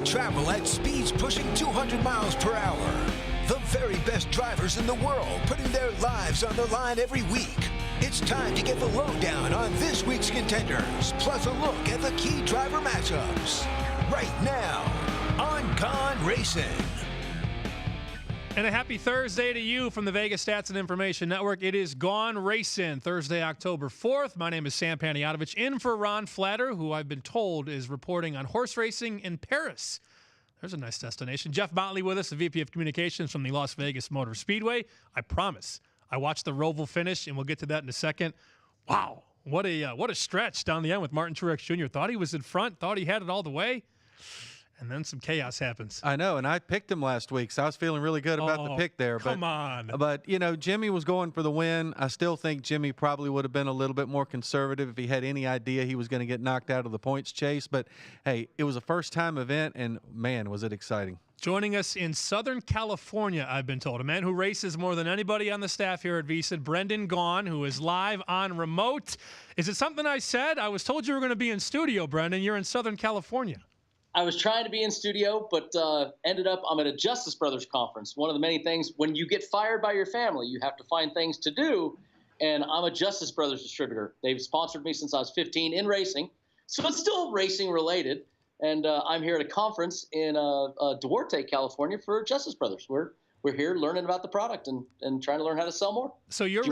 travel at speeds pushing 200 miles per hour. The very best drivers in the world putting their lives on the line every week. It's time to get the lowdown on this week's contenders, plus a look at the key driver matchups. Right now on Gaughan Racin. And a happy Thursday to you from the Vegas Stats and Information Network. It is Gaughan Racin, Thursday, October 4th. My name is Sam Panayotovich, in for Ron Flatter, who I've been told is reporting on horse racing in Paris. There's a nice destination. Jeff Motley with us, the VP of Communications from the Las Vegas Motor Speedway. I promise, I watched the Roval finish, and we'll get to that in a second. Wow, what a stretch down the end with Martin Truex Jr. Thought he was in front, thought he had it all the way. And then some chaos happens. I know, and I picked him last week, so I was feeling really good about the pick there. Come on. But, you know, Jimmy was going for the win. I still think Jimmy probably would have been a little bit more conservative if he had any idea he was going to get knocked out of the points chase. But, hey, it was a first-time event, and, man, was it exciting. Joining us in Southern California, I've been told, a man who races more than anybody on the staff here at VSiN, Brendan Gaughan, who is live on remote. Is it something I said? I was told you were going to be in studio, Brendan. You're in Southern California. I was trying to be in studio, but ended up I'm at a Justice Brothers conference. One of the many things, when you get fired by your family, you have to find things to do, and I'm a Justice Brothers distributor. They've sponsored me since I was 15 in racing, so it's still racing related, and I'm here at a conference in Duarte, California for Justice Brothers. We're here learning about the product and trying to learn how to sell more. So your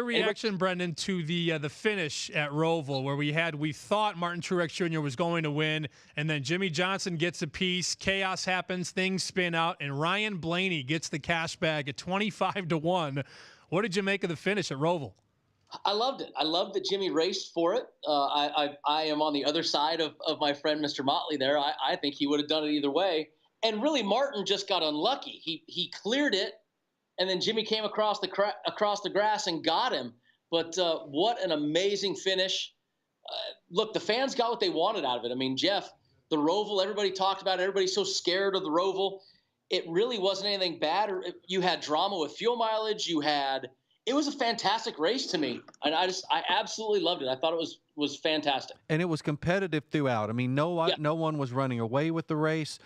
reaction, Brendan, to the finish at Roval, where we thought Martin Truex Jr. was going to win, and then Jimmy Johnson gets a piece, chaos happens, things spin out, and Ryan Blaney gets the cash bag at 25-1. What did you make of the finish at Roval? I loved it. I loved that Jimmy raced for it. I am on the other side of my friend Mr. Motley there. I think he would have done it either way. And really, Martin just got unlucky. He cleared it, and then Jimmy came across the grass and got him. But what an amazing finish. Look, the fans got what they wanted out of it. I mean, Jeff, the Roval, everybody talked about it. Everybody's so scared of the Roval. It really wasn't anything bad. You had drama with fuel mileage. It was a fantastic race to me, and I absolutely loved it. I thought it was fantastic. And it was competitive throughout. I mean, no one was running away with the race.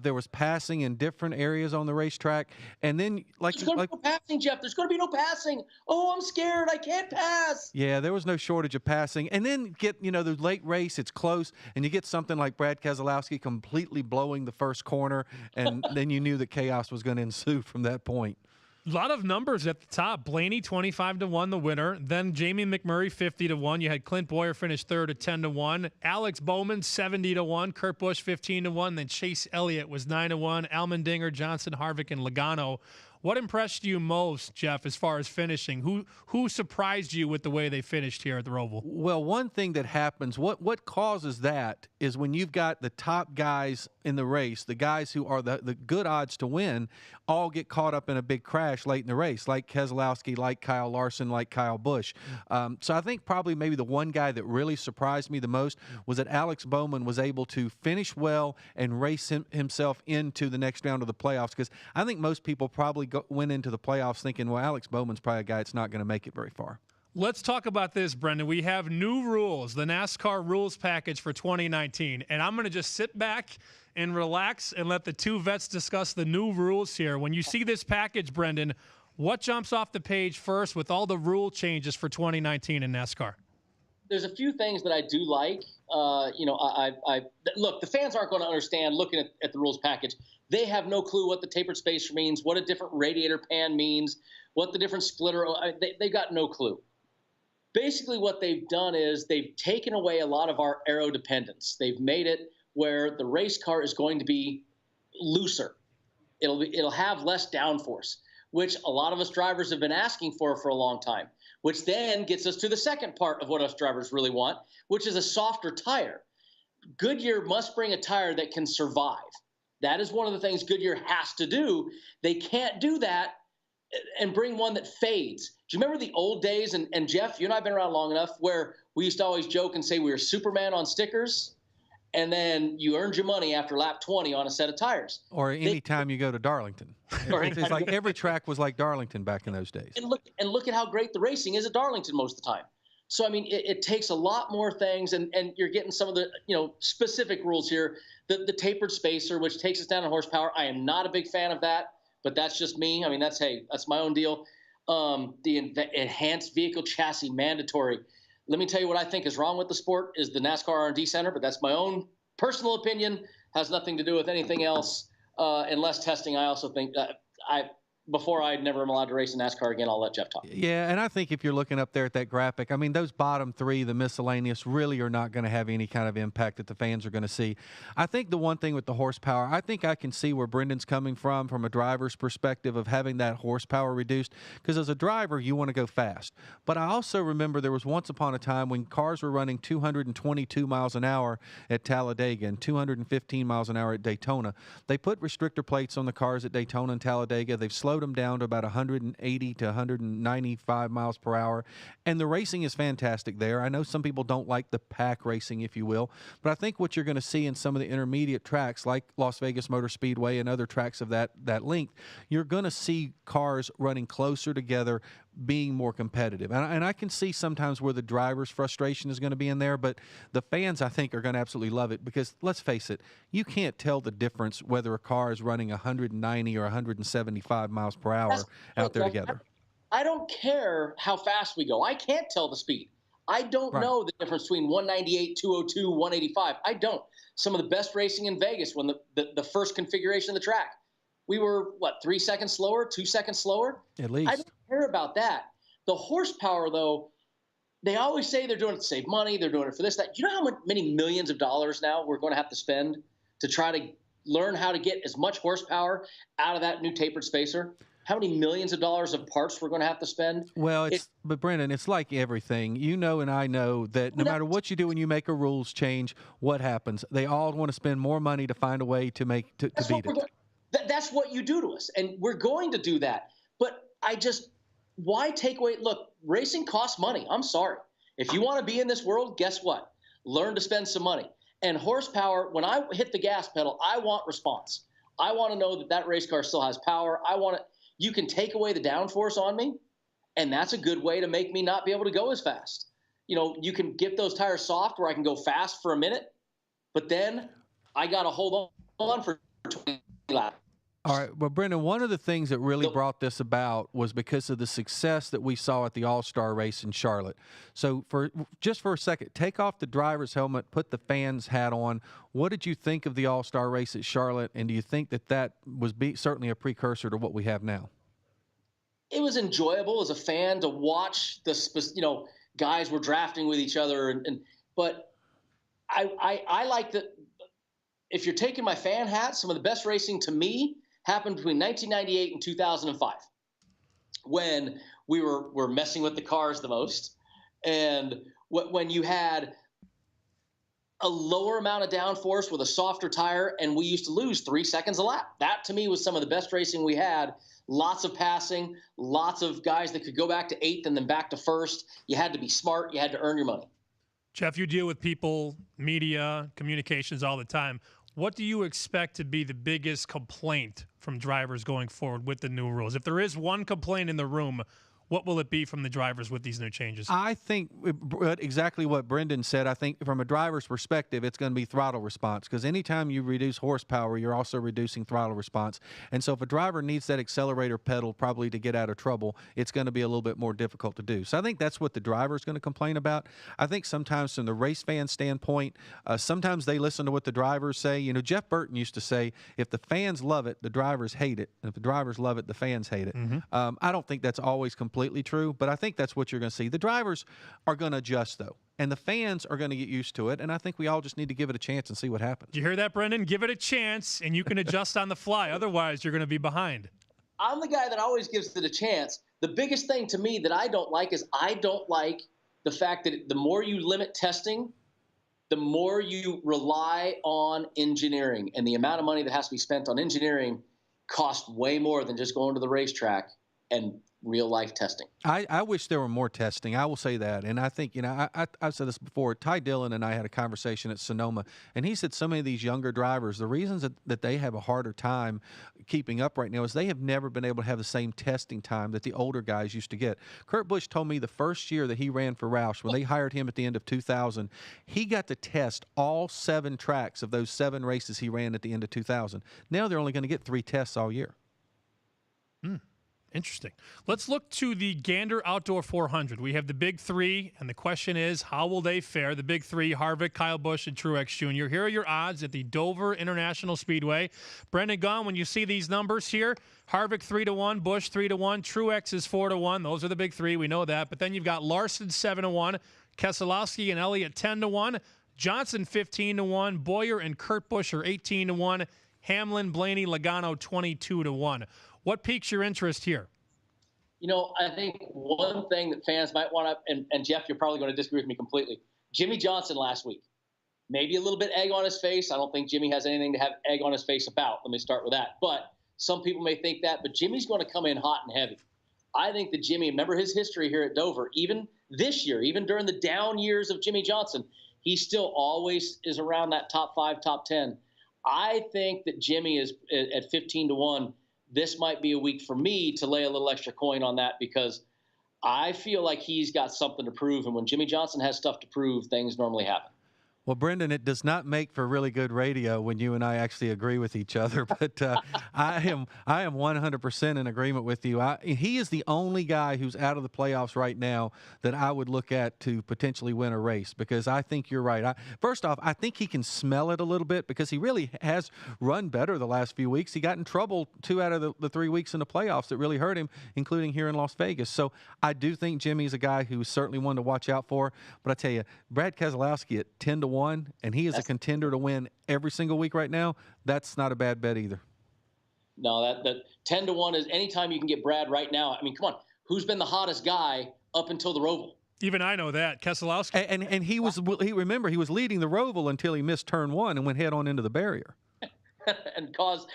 There was passing in different areas on the racetrack. And then, there's going to be no passing, Jeff. There's going to be no passing. Oh, I'm scared. I can't pass. Yeah, there was no shortage of passing. And then the late race, it's close, and you get something like Brad Keselowski completely blowing the first corner, and then you knew that chaos was going to ensue from that point. A lot of numbers at the top. Blaney 25-1, the winner. Then Jamie McMurray 50-1. You had Clint Boyer finish third at 10-1. Alex Bowman 70-1. Kurt Busch 15-1. Then Chase Elliott was 9-1. Allmendinger, Johnson, Harvick, and Logano. What impressed you most, Jeff, as far as finishing? Who surprised you with the way they finished here at the Roval? Well, one thing that happens, what causes that is when you've got the top guys in the race, the guys who are the good odds to win, all get caught up in a big crash late in the race, like Keselowski, like Kyle Larson, like Kyle Busch. So I think probably maybe the one guy that really surprised me the most was that Alex Bowman was able to finish well and race himself into the next round of the playoffs, because I think most people probably went into the playoffs thinking, well, Alex Bowman's probably a guy that's not going to make it very far. Let's talk about this, Brendan. We have new rules, the NASCAR rules package for 2019, and I'm going to just sit back and relax and let the two vets discuss the new rules here. When you see this package, Brendan, what jumps off the page first with all the rule changes for 2019 in NASCAR? There's a few things that I do like. Look, the fans aren't going to understand looking at the rules package. They have no clue what the tapered spacer means, what a different radiator pan means, what the different splitter. They got no clue. Basically, what they've done is they've taken away a lot of our aero dependence. They've made it where the race car is going to be looser. It'll have less downforce, which a lot of us drivers have been asking for a long time, which then gets us to the second part of what us drivers really want, which is a softer tire. Goodyear must bring a tire that can survive. That is one of the things Goodyear has to do. They can't do that and bring one that fades. Do you remember the old days, and Jeff, you and I have been around long enough, where we used to always joke and say we were Superman on stickers, and then you earned your money after lap 20 on a set of tires. Or any time you go to Darlington. It's like every track was like Darlington back in those days. And look at how great the racing is at Darlington most of the time. So, I mean, it takes a lot more things, and you're getting some of the, specific rules here. The tapered spacer, which takes us down in horsepower. I am not a big fan of that, but that's just me. I mean, that's my own deal. The enhanced vehicle chassis mandatory. Let me tell you what I think is wrong with the sport is the NASCAR R&D Center, but that's my own personal opinion. Has nothing to do with anything else. And less testing, I also think before I never am allowed to race in NASCAR again, I'll let Jeff talk. Yeah, and I think if you're looking up there at that graphic, I mean, those bottom three, the miscellaneous, really are not going to have any kind of impact that the fans are going to see. I think the one thing with the horsepower, I think I can see where Brendan's coming from a driver's perspective of having that horsepower reduced, because as a driver, you want to go fast. But I also remember there was once upon a time when cars were running 222 miles an hour at Talladega and 215 miles an hour at Daytona. They put restrictor plates on the cars at Daytona and Talladega. They've slowed them down to about 180 to 195 miles per hour, and the racing is fantastic there. I know some people don't like the pack racing, if you will, but I think what you're going to see in some of the intermediate tracks like Las Vegas Motor Speedway and other tracks of that length, you're going to see cars running closer together, being more competitive. And I can see sometimes where the driver's frustration is going to be in there, but the fans, I think, are going to absolutely love it because, let's face it, you can't tell the difference whether a car is running 190 or 175 miles per hour out there together. I don't care how fast we go. I can't tell the speed. I don't know the difference between 198, 202, 185. I don't. Some of the best racing in Vegas when the first configuration of the track, we were, 3 seconds slower, 2 seconds slower? At least. I don't care about that. The horsepower, though, they always say they're doing it to save money. They're doing it for this, that. You know how many millions of dollars now we're going to have to spend to try to learn how to get as much horsepower out of that new tapered spacer? How many millions of dollars of parts we're going to have to spend? Well, but Brendan, it's like everything. You know and I know that no matter what you do when you make a rules change, what happens? They all want to spend more money to find a way to beat it. That's what you do to us, and we're going to do that. But why take away? Look, racing costs money. I'm sorry. If you want to be in this world, guess what? Learn to spend some money. And horsepower, when I hit the gas pedal, I want response. I want to know that race car still has power. You can take away the downforce on me, and that's a good way to make me not be able to go as fast. You can get those tires soft where I can go fast for a minute, but then I got to hold on for 20 laps. All right. Well, Brendan, one of the things that really brought this about was because of the success that we saw at the All-Star race in Charlotte. So for a second, take off the driver's helmet, put the fan's hat on. What did you think of the All-Star race at Charlotte, and do you think that was certainly a precursor to what we have now? It was enjoyable as a fan to watch guys were drafting with each other, but I like that. If you're taking my fan hat, some of the best racing to me happened between 1998 and 2005, when we were messing with the cars the most, and when you had a lower amount of downforce with a softer tire, and we used to lose 3 seconds a lap. That to me was some of the best racing we had. Lots of passing, lots of guys that could go back to 8th and then back to 1st. You had to be smart. You had to earn your money. Jeff, you deal with people, media, communications all the time. What do you expect to be the biggest complaint from drivers going forward with the new rules? If there is one complaint in the room, what will it be from the drivers with these new changes? I think exactly what Brendan said. I think from a driver's perspective, it's going to be throttle response, because anytime you reduce horsepower, you're also reducing throttle response. And so if a driver needs that accelerator pedal probably to get out of trouble, it's going to be a little bit more difficult to do. So I think that's what the driver is going to complain about. I think sometimes from the race fan standpoint, sometimes they listen to what the drivers say. Jeff Burton used to say, if the fans love it, the drivers hate it. And if the drivers love it, the fans hate it. Mm-hmm. I don't think that's always completely true, but I think that's what you're going to see. The drivers are going to adjust, though, and the fans are going to get used to it, and I think we all just need to give it a chance and see what happens. Did you hear that, Brendan? Give it a chance, and you can adjust on the fly. Otherwise, you're going to be behind. I'm the guy that always gives it a chance. The biggest thing to me that I don't like is I don't like the fact that the more you limit testing, the more you rely on engineering, and the amount of money that has to be spent on engineering costs way more than just going to the racetrack and real life testing. I wish there were more testing. I will say that. And I think, I've said this before. Ty Dillon and I had a conversation at Sonoma, and he said so many of these younger drivers, the reasons that they have a harder time keeping up right now is they have never been able to have the same testing time that the older guys used to get. Kurt Busch told me the first year that he ran for Roush, when they hired him at the end of 2000, he got to test all 7 tracks of those 7 races he ran at the end of 2000. Now they're only going to get 3 tests all year. Interesting. Let's look to the Gander Outdoor 400. We have the big 3, and the question is, how will they fare? The big 3, Harvick, Kyle Busch, and Truex Jr. Here are your odds at the Dover International Speedway. Brendan Gaughan, when you see these numbers here, Harvick 3-1, Busch 3-1, Truex is 4-1. Those are the big 3. We know that. But then you've got Larson 7-1, Keselowski and Elliott 10-1, Johnson 15-1, Boyer and Kurt Busch are 18-1, Hamlin, Blaney, Logano 22-1. What piques your interest here? I think one thing that fans might want to, and Jeff, you're probably going to disagree with me completely. Jimmy Johnson last week, maybe a little bit egg on his face. I don't think Jimmy has anything to have egg on his face about. Let me start with that. But some people may think that, but Jimmy's going to come in hot and heavy. I think that Jimmy, remember his history here at Dover, even this year, even during the down years of Jimmy Johnson, he still always is around that top 5, top 10. I think that Jimmy is at 15-1. This might be a week for me to lay a little extra coin on that because I feel like he's got something to prove. And when Jimmy Johnson has stuff to prove, things normally happen. Well, Brendan, it does not make for really good radio when you and I actually agree with each other. But I am 100% in agreement with you. He is the only guy who's out of the playoffs right now that I would look at to potentially win a race because I think you're right. First off, I think he can smell it a little bit because he really has run better the last few weeks. He got in trouble 2 out of the 3 weeks in the playoffs that really hurt him, including here in Las Vegas. So I do think Jimmy's a guy who's certainly one to watch out for. But I tell you, Brad Keselowski at 10-1, and he is a contender to win every single week right now. That's not a bad bet either. No, that 10-1 is anytime you can get Brad right now. I mean, come on, who's been the hottest guy up until the Roval? Even I know that, Keselowski. And he was leading the Roval until he missed turn 1 and went head on into the barrier. And caused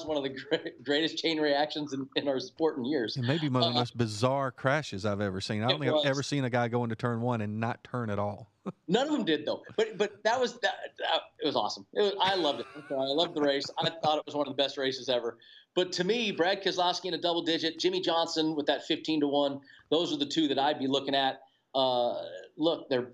one of the greatest chain reactions in our sport in years. And maybe one of the most bizarre crashes I've ever seen. I don't think I've ever seen a guy go into turn 1 and not turn at all. None of them did though. But that was it was awesome. I loved it. I loved the race. I thought it was one of the best races ever. But to me, Brad Keselowski in a double digit, Jimmy Johnson with that 15-1. Those are the 2 that I'd be looking at. Look, they're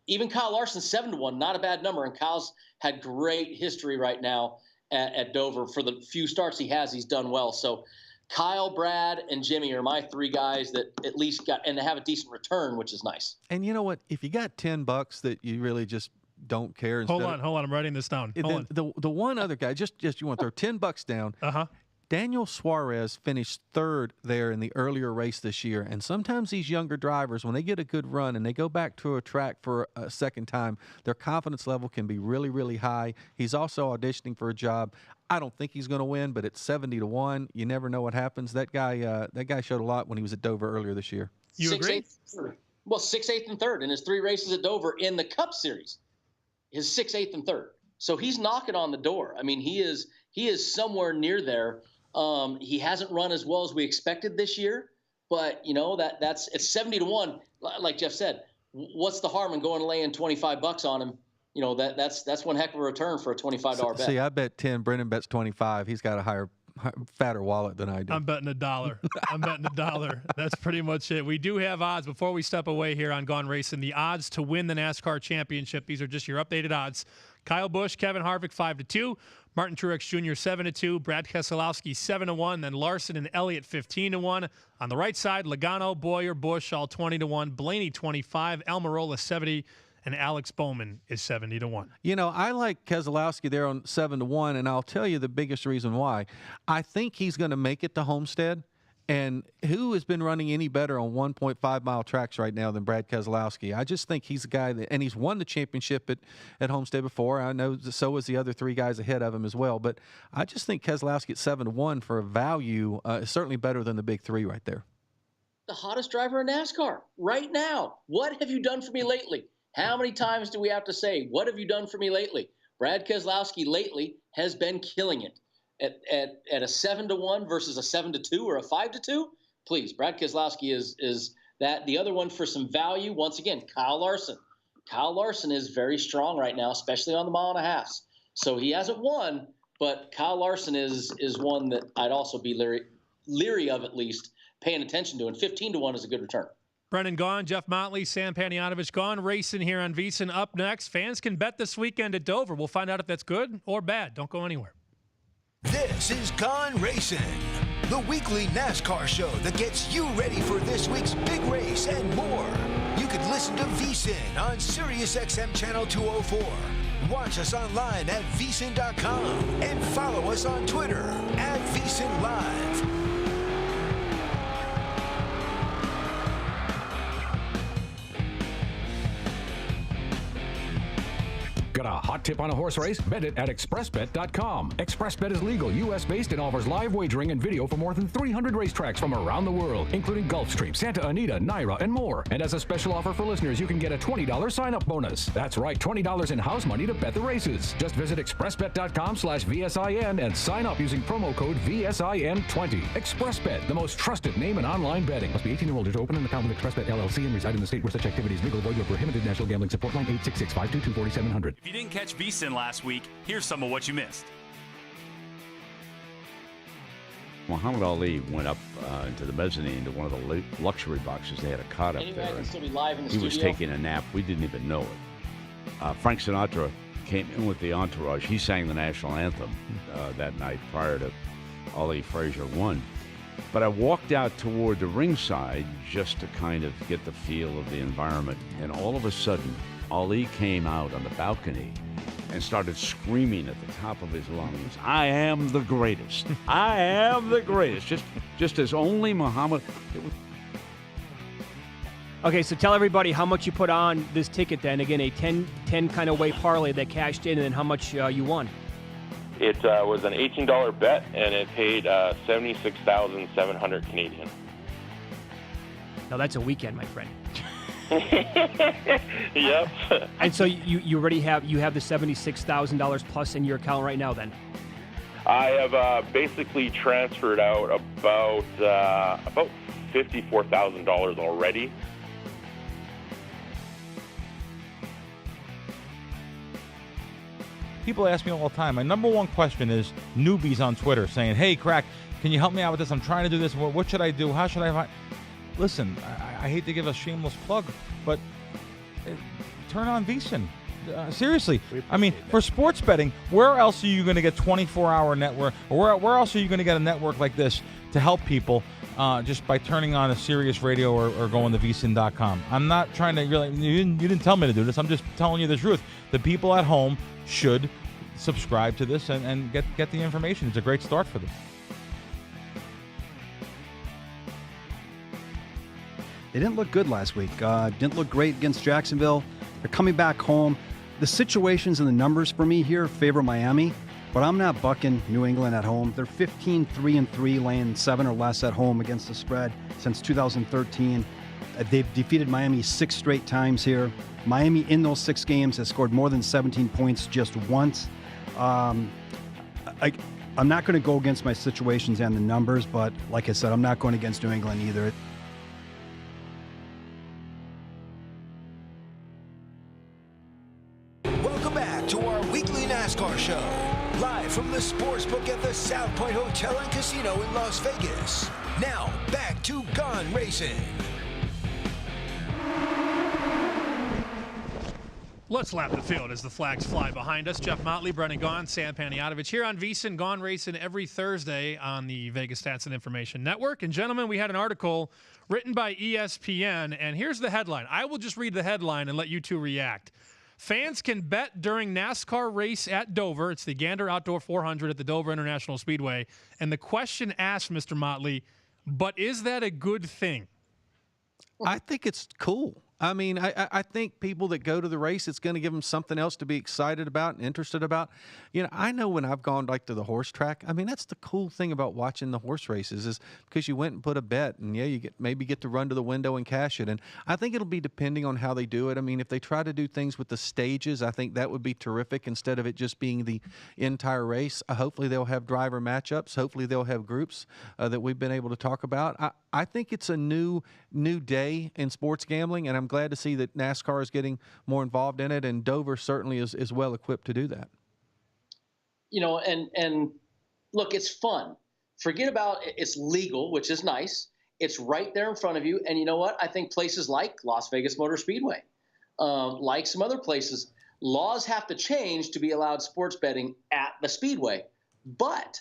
even Kyle Larson 7-1, not a bad number. And Kyle's had great history right now at Dover. For the few starts he has, he's done well. So Kyle, Brad, and Jimmy are my 3 guys that at least got and have a decent return, which is nice. And you know what? If you got $10 that you really just don't care. Hold on. I'm writing this down. The one other guy, just you want to throw $10 down. Daniel Suarez finished 3rd there in the earlier race this year. And sometimes these younger drivers, when they get a good run and they go back to a track for a second time, their confidence level can be really, really high. He's also auditioning for a job. I don't think he's going to win, but at 70-1, you never know what happens. That guy showed a lot when he was at Dover earlier this year. You agree? 6th, 8th, and 3rd in his 3 races at Dover in the Cup Series. His 6th, 8th, and 3rd. So he's knocking on the door. I mean, he is somewhere near there. He hasn't run as well as we expected this year, but that's it's 70-1. Like Jeff said, what's the harm in going and laying $25 on him? That's one heck of a return for a $25 bet. See, I bet 10. Brendan bets 25. He's got a fatter wallet than I do. I'm betting $1. I'm betting $1. That's pretty much it. We do have odds before we step away here on Gaughan Racing. The odds to win the NASCAR championship. These are just your updated odds. Kyle Busch, Kevin Harvick 5-2, Martin Truex Jr. 7-2, Brad Keselowski 7-1, then Larson and Elliott 15-1. On the right side, Logano, Boyer, Busch all 20-1, Blaney 25, Almirola 70, and Alex Bowman is 70-1. I like Keselowski there on 7-1, and I'll tell you the biggest reason why. I think he's going to make it to Homestead. And who has been running any better on 1.5-mile tracks right now than Brad Keselowski? I just think he's a guy and he's won the championship at Homestead before. I know so is the other 3 guys ahead of him as well. But I just think Keselowski at 7-1 for a value is certainly better than the big 3 right there. The hottest driver in NASCAR right now. What have you done for me lately? How many times do we have to say, what have you done for me lately? Brad Keselowski lately has been killing it. At a 7-1 versus a 7-2 or a 5-2, please. Brad Keselowski is that. The other one for some value, once again, Kyle Larson. Kyle Larson is very strong right now, especially on the 1.5 miles. So he hasn't won, but Kyle Larson is one that I'd also be leery of, at least paying attention to. And 15-1 is a good return. Brendan Gaughan, Jeff Motley, Sam Panayotovich, Gaughan Racing here on VSiN. Up next, fans can bet this weekend at Dover. We'll find out if that's good or bad. Don't go anywhere. This is Gaughan Racing, the weekly NASCAR show that gets you ready for this week's big race and more. You can listen to VSiN on SiriusXM Channel 204. Watch us online at vsin.com and follow us on Twitter at VSiN Live. Got a hot tip on a horse race? Bet it at expressbet.com. ExpressBet is legal, U.S.-based, and offers live wagering and video for more than 300 racetracks from around the world, including Gulfstream, Santa Anita, Naira, and more. And as a special offer for listeners, you can get a $20 sign-up bonus. That's right, $20 in house money to bet the races. Just visit expressbet.com/VSIN and sign up using promo code VSIN20. ExpressBet, the most trusted name in online betting. Must be 18 or older to open an account with ExpressBet LLC and reside in the state where such activity is legal. Avoid your prohibited national gambling support line 866-522-4700. If you didn't catch VSiN last week, here's some of what you missed. Muhammad Ali went up into the mezzanine to one of the luxury boxes. They had a cot up there. Can still be live in the he studio? was taking a nap. We didn't even know it. Frank Sinatra came in with the entourage. He sang the national anthem that night prior to Ali Frazier won. But I walked out toward the ringside just to kind of get the feel of the environment. And all of a sudden, Ali came out on the balcony and started screaming at the top of his lungs, "I am the greatest. I am the greatest." Just as only Muhammad. Okay, so tell everybody how much you put on this ticket then. Again, a 10 kind of way parlay that cashed in, and then how much you won. It was an $18 bet, and it paid 76,700 Canadian. Now that's a weekend, my friend. Yep. And so you already have the $76,000 plus in your account right now then? I have basically transferred out about $54,000 already. People ask me all the time. My number one question is newbies on Twitter saying, "Hey, Crack, can you help me out with this? I'm trying to do this. What should I do? How should I find?" Listen, I hate to give a shameless plug, but turn on VSiN. Seriously. I mean, for sports betting, where else are you going to get 24-hour network? Or where else are you going to get a network like this to help people just by turning on a Sirius radio or going to vsin.com? I'm not trying to really, you didn't tell me to do this. I'm just telling you the truth. The people at home should subscribe to this and get the information. It's a great start for them. They didn't look good last week. Didn't look great against Jacksonville. They're coming back home. The situations and the numbers for me here favor Miami, but I'm not bucking New England at home. They're 15-3-3, laying 7 or less at home against the spread since 2013. They've defeated Miami 6 straight times here. Miami in those 6 games has scored more than 17 points just once. I'm not going to go against my situations and the numbers, but like I said, I'm not going against New England either. Welcome back to our weekly NASCAR show, live from the Sportsbook at the South Point Hotel and Casino in Las Vegas. Now, back to Gaughan Racing. Let's lap the field as the flags fly behind us. Jeff Motley, Brendan Gaughan, Sam Panayotovich here on VSiN, Gaughan Racing every Thursday on the Vegas Stats and Information Network. And gentlemen, we had an article written by ESPN, and here's the headline. I will just read the headline and let you two react. Fans can bet during NASCAR race at Dover. It's the Gander Outdoor 400 at the Dover International Speedway. And the question asked, Mr. Motley, but is that a good thing? I think it's cool. I mean, I think people that go to the race, it's going to give them something else to be excited about and interested about. You know, I know when I've gone like to the horse track, I mean, that's the cool thing about watching the horse races is because you went and put a bet and, yeah, you maybe get to run to the window and cash it. And I think it'll be depending on how they do it. I mean, if they try to do things with the stages, I think that would be terrific instead of it just being the entire race. Hopefully they'll have driver matchups. Hopefully they'll have groups that we've been able to talk about. I think it's a new day in sports gambling, and I'm glad to see that NASCAR is getting more involved in it, and Dover certainly is well equipped to do that. You know, and look, it's fun. Forget about it's legal, which is nice. It's right there in front of you. And you know what? I think places like Las Vegas Motor Speedway, like some other places, laws have to change to be allowed sports betting at the Speedway. But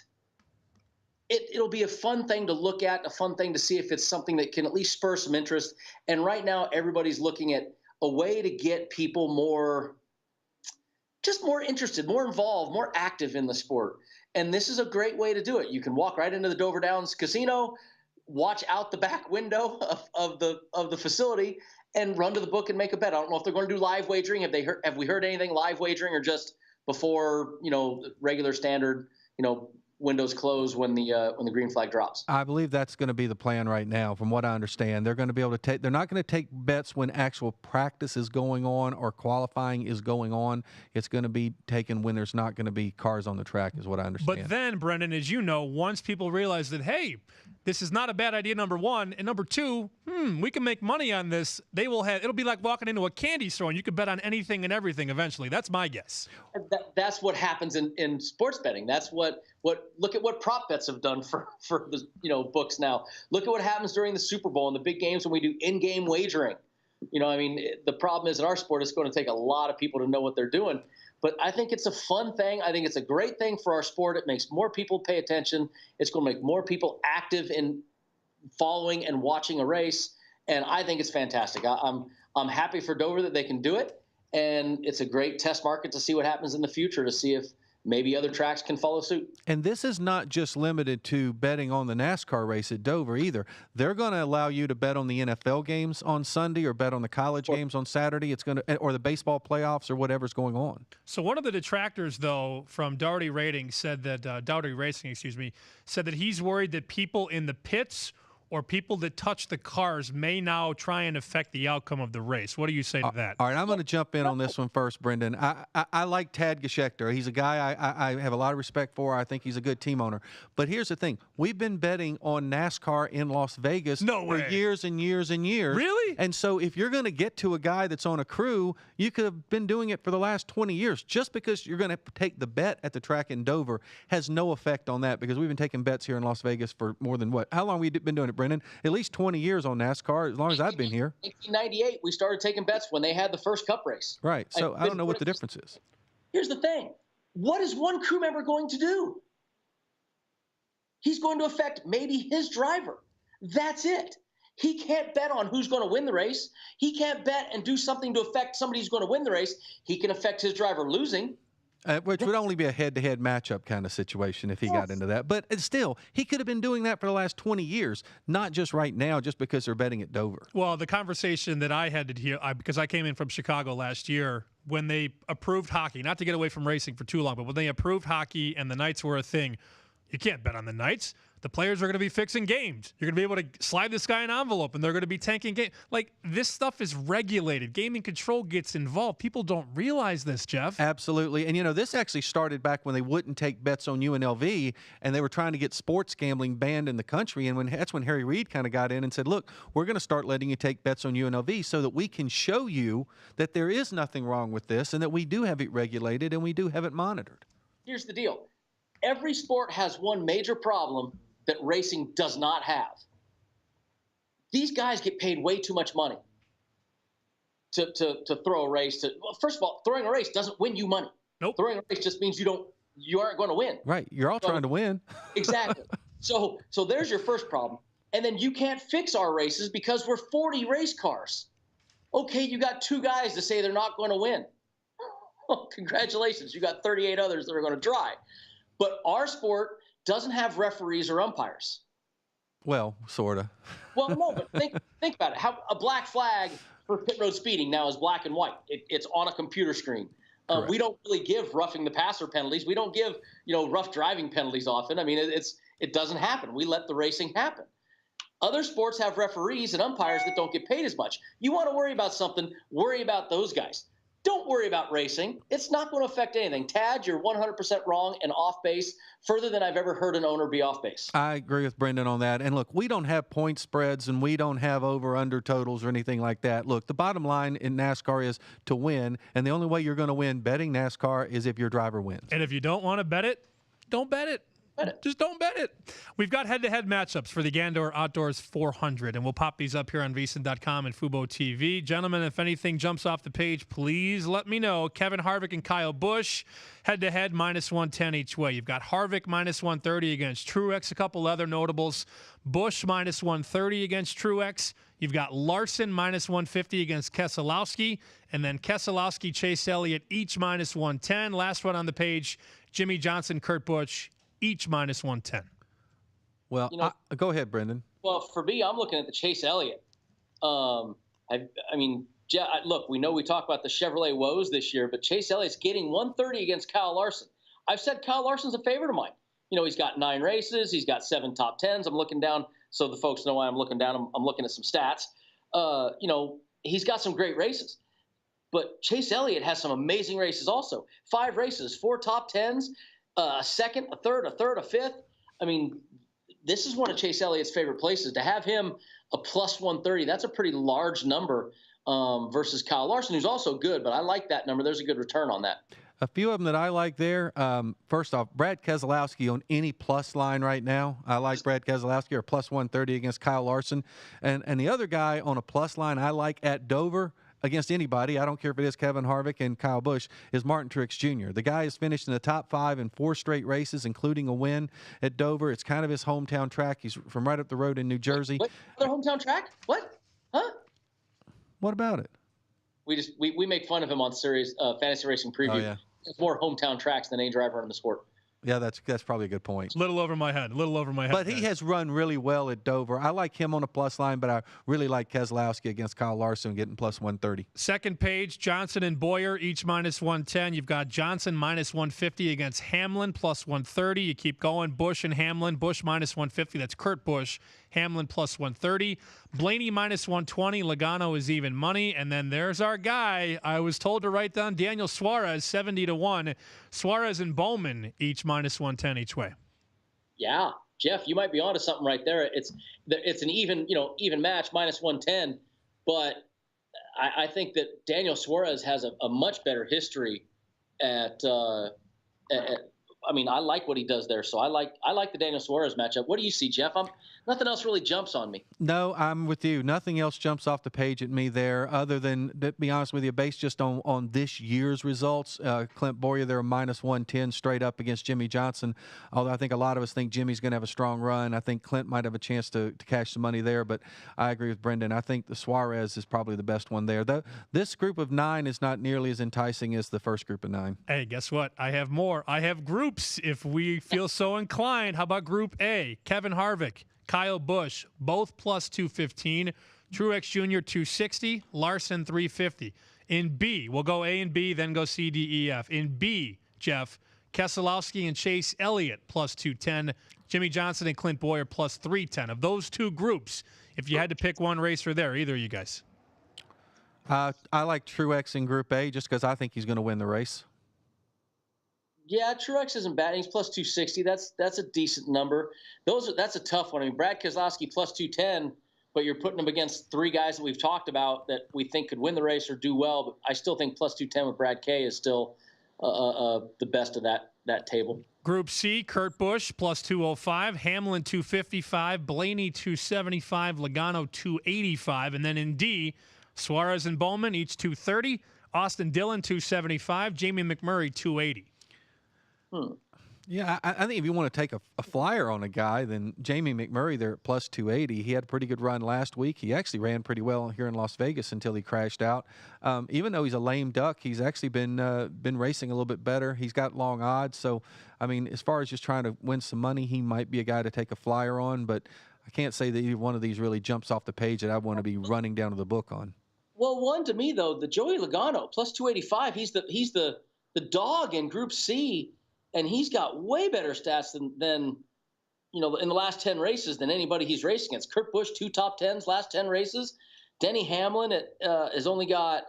it'll be a fun thing to look at, a fun thing to see if it's something that can at least spur some interest. And right now, everybody's looking at a way to get people more interested, more involved, more active in the sport. And this is a great way to do it. You can walk right into the Dover Downs Casino, watch out the back window of the facility, and run to the book and make a bet. I don't know if they're going to do live wagering. Have we heard anything live wagering, or just before regular standard windows close when the green flag drops? I believe that's going to be the plan right now, from what I understand. They're going to be able to take. They're not going to take bets when actual practice is going on or qualifying is going on. It's going to be taken when there's not going to be cars on the track, is what I understand. But then, Brendan, as you know, once people realize that, hey, this is not a bad idea, number one, and number two, we can make money on this. It'll be like walking into a candy store and you can bet on anything and everything eventually. That's my guess. That's what happens in sports betting. That's what look at what prop bets have done for the books now. Look at what happens during the Super Bowl and the big games when we do in-game wagering. The problem is in our sport, it's going to take a lot of people to know what they're doing. But I think it's a fun thing. I think it's a great thing for our sport. It makes more people pay attention. It's going to make more people active in following and watching a race. And I think it's fantastic. I'm happy for Dover that they can do it. And it's a great test market to see what happens in the future, to see if maybe other tracks can follow suit. And this is not just limited to betting on the NASCAR race at Dover either. They're going to allow you to bet on the NFL games on Sunday or bet on the college games on Saturday. It's going to, or the baseball playoffs or whatever's going on. So one of the detractors, though, from Dougherty Racing said that he's worried that people in the pits or people that touch the cars may now try and affect the outcome of the race. What do you say to that? All right, I'm going to jump in on this one first, Brendan. I like Tad Geschecter. He's a guy I have a lot of respect for. I think he's a good team owner. But here's the thing. We've been betting on NASCAR in Las Vegas for years and years and years. Really? And so if you're going to get to a guy that's on a crew, you could have been doing it for the last 20 years. Just because you're going to take the bet at the track in Dover has no effect on that, because we've been taking bets here in Las Vegas for more than what? How long have we been doing it, Brendan? At least 20 years on NASCAR, as long as I've been here. 1998, we started taking bets when they had the first Cup race. Right. So I don't know what the difference is. Here's the thing. What is one crew member going to do? He's going to affect maybe his driver. That's it. He can't bet on who's going to win the race. He can't bet and do something to affect somebody who's going to win the race. He can affect his driver losing. Which would only be a head-to-head matchup kind of situation if he got into that. But still, he could have been doing that for the last 20 years, not just right now, just because they're betting at Dover. Well, the conversation that I had to hear, because I came in from Chicago last year, when they approved hockey, not to get away from racing for too long, but when they approved hockey and the nights were a thing, you can't bet on the nights. The players are going to be fixing games. You're going to be able to slide this guy an envelope, and they're going to be tanking game. Like, this stuff is regulated. Gaming control gets involved. People don't realize this, Jeff. Absolutely. And, this actually started back when they wouldn't take bets on UNLV, and they were trying to get sports gambling banned in the country. And that's when Harry Reid kind of got in and said, look, we're going to start letting you take bets on UNLV so that we can show you that there is nothing wrong with this and that we do have it regulated and we do have it monitored. Here's the deal. Every sport has one major problem that racing does not have. These guys get paid way too much money to throw a race. Well, first of all, throwing a race doesn't win you money. Nope. Throwing a race just means you aren't going to win. Right. You're all trying to win. Exactly. So there's your first problem. And then you can't fix our races because we're 40 race cars. Okay, you got 2 guys to say they're not going to win. Oh, congratulations. You got 38 others that are going to try. But our sport doesn't have referees or umpires. Well, sort of. Well, no, but think about it. How a black flag for pit road speeding now is black and white. It's on a computer screen. We don't really give roughing the passer penalties. We don't give rough driving penalties often. I mean, it doesn't happen. We let the racing happen. Other sports have referees and umpires that don't get paid as much. You want to worry about something, worry about those guys. Don't worry about racing. It's not going to affect anything. Tad, you're 100% wrong and off base further than I've ever heard an owner be off base. I agree with Brendan on that. And look, we don't have point spreads and we don't have over-under totals or anything like that. Look, the bottom line in NASCAR is to win, and the only way you're going to win betting NASCAR is if your driver wins. And if you don't want to bet it, don't bet it. Just don't bet it. We've got head-to-head matchups for the Gandor Outdoors 400, and we'll pop these up here on Racin.com and Fubo TV. Gentlemen, if anything jumps off the page, please let me know. Kevin Harvick and Kyle Busch, head-to-head, -110 each way. You've got Harvick -130 against Truex, a couple other notables. Busch -130 against Truex. You've got Larson -150 against Keselowski, and then Keselowski, Chase Elliott, each -110. Last one on the page, Jimmy Johnson, Kurt Busch, each -110. Well, go ahead, Brendan. Well, for me, I'm looking at the Chase Elliott. I mean, look, we know we talk about the Chevrolet woes this year, but Chase Elliott's getting 130 against Kyle Larson. I've said Kyle Larson's a favorite of mine. He's got 9 races. He's got 7 top 10s. I'm looking down, so the folks know why I'm looking down. I'm looking at some stats. He's got some great races. But Chase Elliott has some amazing races also. 5 races, 4 top 10s. A second, a third, a fifth. I mean, this is one of Chase Elliott's favorite places. To have him a +130, that's a pretty large number versus Kyle Larson, who's also good, but I like that number. There's a good return on that. A few of them that I like there. First off, Brad Keselowski on any plus line right now. I like Brad Keselowski or +130 against Kyle Larson. And the other guy on a plus line I like at Dover against anybody, I don't care if it is Kevin Harvick and Kyle Busch, is Martin Truex Jr. The guy has finished in the top 5 in 4 straight races, including a win at Dover. It's kind of his hometown track. He's from right up the road in New Jersey. What? Their hometown track? What? Huh? What about it? We make fun of him on series Fantasy Racing Preview. Oh, yeah. It's more hometown tracks than any driver in the sport. Yeah, that's probably a good point. Little over my head. But he has run really well at Dover. I like him on a plus line, but I really like Keselowski against Kyle Larson getting +130. Second page, Johnson and Boyer, each -110. You've got Johnson -150 against Hamlin, +130. You keep going. Busch and Hamlin. Busch -150. That's Kurt Busch. Hamlin +130. Blaney -120. Logano is even money. And then there's our guy. I was told to write down Daniel Suarez, 70-1. Suarez and Bowman, each -110 each way. Yeah, Jeff, you might be onto something right there. It's an even match, -110. But I think that Daniel Suarez has a much better history at I mean, I like what he does there. So I like the Daniel Suarez matchup. What do you see, Jeff? Nothing else really jumps on me. No, I'm with you. Nothing else jumps off the page at me there other than, to be honest with you, based just on this year's results. Clint Boyer, they're a -110 straight up against Jimmy Johnson, although I think a lot of us think Jimmy's going to have a strong run. I think Clint might have a chance to cash some money there, but I agree with Brendan. I think the Suarez is probably the best one there. This group of 9 is not nearly as enticing as the first group of 9. Hey, guess what? I have more. I have groups if we feel so inclined. How about Group A? Kevin Harvick, Kyle Busch, both +215. Truex Jr. 260, Larson 350. In B, we'll go A and B, then go C, D, E, F. In B, Jeff, Keselowski and Chase Elliott +210. Jimmy Johnson and Clint Boyer +310. Of those two groups, if you had to pick one racer there, either of you guys. I like Truex in Group A just because I think he's going to win the race. Yeah, Truex isn't bad. He's +260. That's a decent number. That's a tough one. I mean, Brad Keselowski +210, but you're putting him against 3 guys that we've talked about that we think could win the race or do well. But I still think +210 with Brad K is still the best of that table. Group C, Kurt Busch +205, Hamlin 255, Blaney 275, Logano 285, and then in D, Suarez and Bowman each 230, Austin Dillon 275, Jamie McMurray 280. Yeah, I think if you want to take a flyer on a guy, then Jamie McMurray there at +280. He had a pretty good run last week. He actually ran pretty well here in Las Vegas until he crashed out. Even though he's a lame duck, he's actually been racing a little bit better. He's got long odds. So, I mean, as far as just trying to win some money, he might be a guy to take a flyer on. But I can't say that either one of these really jumps off the page that I want to be running down to the book on. Well, one to me though, the Joey Logano plus 285. He's the dog in Group C, and he's got way better stats than in the last 10 races than anybody he's racing against. Kurt Busch, 2 top 10s last 10 races. Denny Hamlin has only got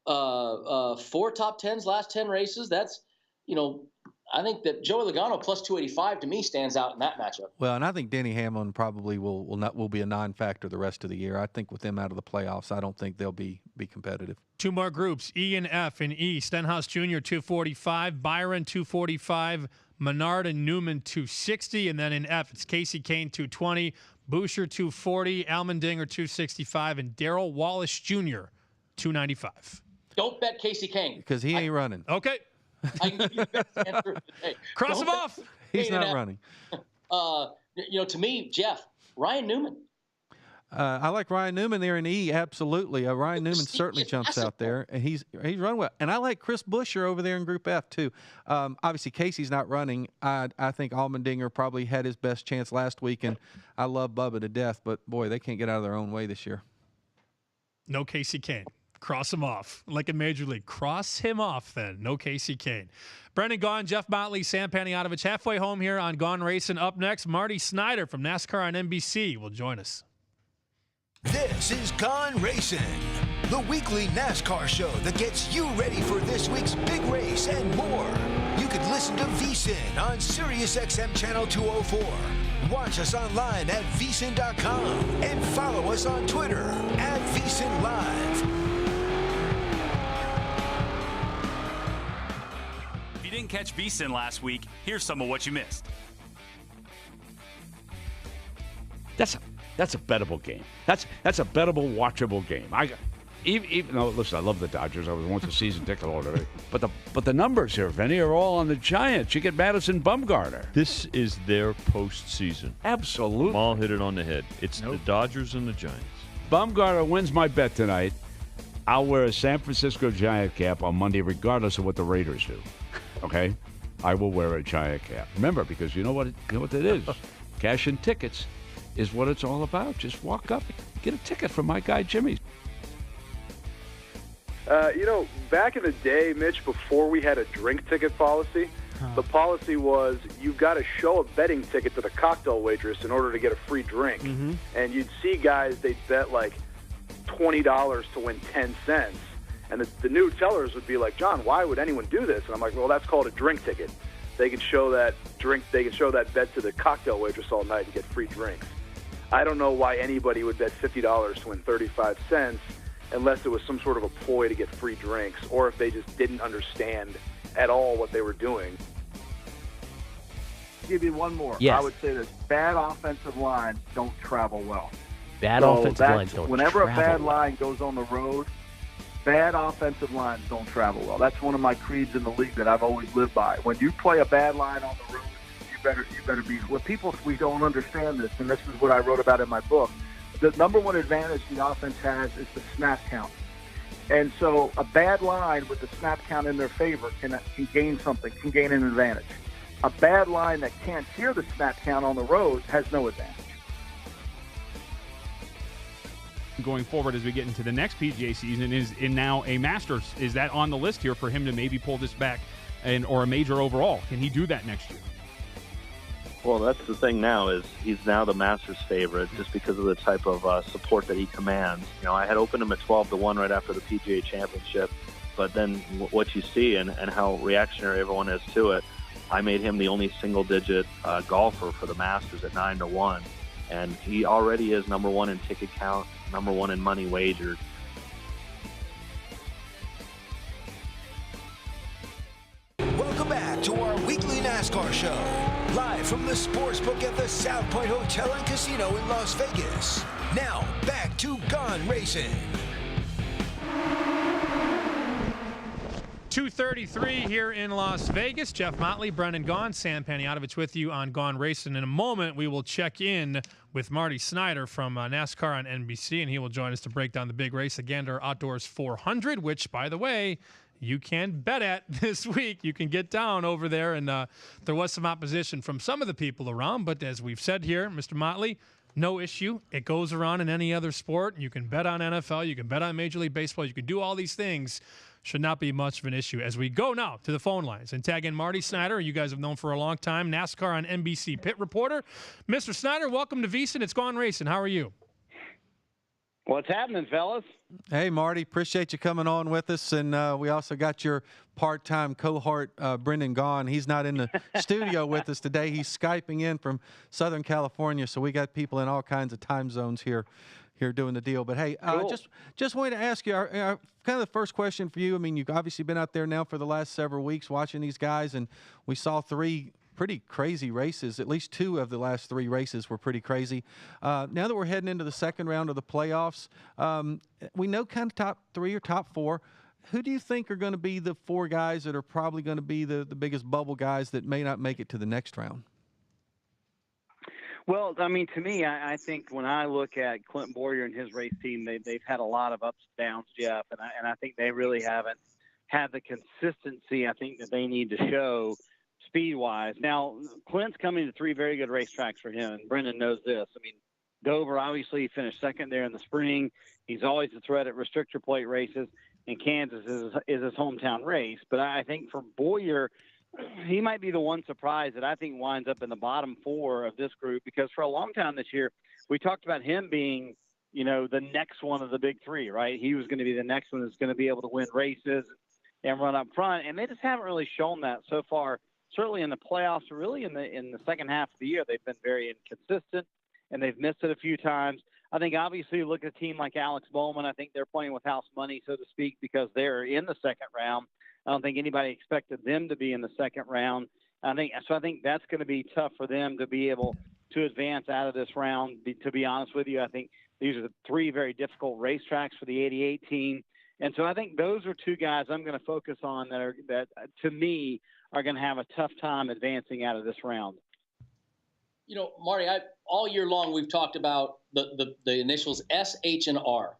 4 top 10s last 10 races. That's, I think that Joey Logano plus 285 to me stands out in that matchup. Well, and I think Denny Hamlin probably will be a non-factor the rest of the year. I think with them out of the playoffs, I don't think they'll be competitive. 2 more groups, E and F. In E, Stenhouse Jr. 245, Byron 245, Menard and Newman 260, and then in F it's Casey Kane 220, Boucher 240, Allmendinger 265, and Darrell Wallace Jr. 295. Don't bet Casey Kane because he ain't running. Okay. I can give you the best answer today. Cross him off. He's not running. To me, Jeff, Ryan Newman. I like Ryan Newman there in E, absolutely. Ryan Newman certainly jumps out there, and he's run well. And I like Chris Buescher over there in Group F too. Obviously, Casey's not running. I think Allmendinger probably had his best chance last week, and I love Bubba to death. But boy, they can't get out of their own way this year. No Casey Kane. Cross him off. Like in Major League. Cross him off then. No Casey Kane. Brendan Gaughan, Jeff Motley, Sam Panayotovich halfway home here on Gaughan Racing. Up next, Marty Snider from NASCAR on NBC will join us. This is Gaughan Racing, the weekly NASCAR show that gets you ready for this week's big race and more. You can listen to VSiN on SiriusXM Channel 204. Watch us online at vsin.com and follow us on Twitter at VSiN Live. If you didn't catch VSiN last week, here's some of what you missed. That's a bettable game. That's a bettable, watchable game. Even though, listen, I love the Dodgers. I was once a season ticket holder. But the numbers here, Vinny, are all on the Giants. You get Madison Bumgarner. This is their postseason. Absolutely. Maul hit it on the head. It's the Dodgers and the Giants. Bumgarner wins my bet tonight. I'll wear a San Francisco Giant cap on Monday, regardless of what the Raiders do. Okay? I will wear a Giant cap. Remember, because you know what it is. Cash and tickets is what it's all about. Just walk up, get a ticket from my guy Jimmy. Back in the day, Mitch, before we had a drink ticket policy, the policy was you've got to show a betting ticket to the cocktail waitress in order to get a free drink. Mm-hmm. And you'd see guys, they'd bet like $20 to win 10 cents. And the new tellers would be like, John, why would anyone do this? And I'm like, well, that's called a drink ticket. They can show that bet to the cocktail waitress all night and get free drinks. I don't know why anybody would bet $50 to win 35 cents unless it was some sort of a ploy to get free drinks, or if they just didn't understand at all what they were doing. I'll give you one more. Yes. I would say this: bad offensive lines don't travel well. Bad offensive lines don't whenever travel a bad well. line goes on the road, bad offensive lines don't travel well. That's one of my creeds in the league that I've always lived by. When you play a bad line on the road, you better be. We don't understand this, and this is what I wrote about in my book. The number one advantage the offense has is the snap count. And so a bad line with the snap count in their favor can gain something, can gain an advantage. A bad line that can't hear the snap count on the road has no advantage. Going forward as we get into the next PGA season is in now a Masters. Is that on the list here for him to maybe pull this back or a major overall? Can he do that next year? Well, that's the thing now is he's now the Masters favorite just because of the type of support that he commands. I had opened him at 12-1 right after the PGA Championship, but then what you see and how reactionary everyone is to it, I made him the only single-digit golfer for the Masters at 9-1, and he already is number one in ticket count, number one in money wagered. Welcome back to our weekly NASCAR show, live from the sportsbook at the South Point Hotel and Casino in Las Vegas. Now, back to Gaughan Racing. 2:33 here in Las Vegas. Jeff Motley, Brendan Gaughan, Sam Panayotovich with you on Gaughan Racing. In a moment, we will check in with Marty Snider from NASCAR on NBC, and he will join us to break down the big race, the Gander Outdoors 400, which, by the way, you can bet at this week. You can get down over there, and there was some opposition from some of the people around, but as we've said here, Mr. Motley, no issue. It goes around in any other sport. You can bet on NFL. You can bet on Major League Baseball. You can do all these things. Should not be much of an issue. As we go now to the phone lines and tag in Marty Snider, you guys have known for a long time, NASCAR on NBC pit reporter. Mr. Snider, welcome to Racin. It's Gaughan Racin. How are you? What's happening, fellas? Hey, Marty, appreciate you coming on with us. And we also got your part-time cohort, Brendan Gaughan. He's not in the studio with us today. He's Skyping in from Southern California, so we got people in all kinds of time zones here doing the deal. But, hey, cool. just wanted to ask you, kind of the first question for you. I mean, you've obviously been out there now for the last several weeks watching these guys, and we saw 3 pretty crazy races. At least 2 of the last 3 races were pretty crazy. Now that we're heading into the second round of the playoffs, we know kind of top 3 or top 4. Who do you think are going to be the 4 guys that are probably going to be the biggest bubble guys that may not make it to the next round? Well, I mean, to me, I think when I look at Clint Boyer and his race team, they've had a lot of ups and downs, Jeff, and I think they really haven't had the consistency I think that they need to show speed-wise. Now, Clint's coming to 3 very good racetracks for him, and Brendan knows this. I mean, Dover obviously finished second there in the spring. He's always a threat at restrictor plate races, and Kansas is his hometown race. But I think for Boyer, he might be the one surprise that I think winds up in the bottom 4 of this group, because for a long time this year, we talked about him being, the next one of the big 3, right? He was going to be the next one that's going to be able to win races and run up front, and they just haven't really shown that so far. Certainly in the playoffs, really in the second half of the year, they've been very inconsistent, and they've missed it a few times. I think obviously you look at a team like Alex Bowman. I think they're playing with house money, so to speak, because they're in the second round. I don't think anybody expected them to be in the second round. I think that's going to be tough for them to be able to advance out of this round. To be honest with you, I think these are the 3 very difficult racetracks for the 88 team. And so I think those are 2 guys I'm going to focus on that to me are going to have a tough time advancing out of this round. Marty, all year long we've talked about the initials S, H, and R.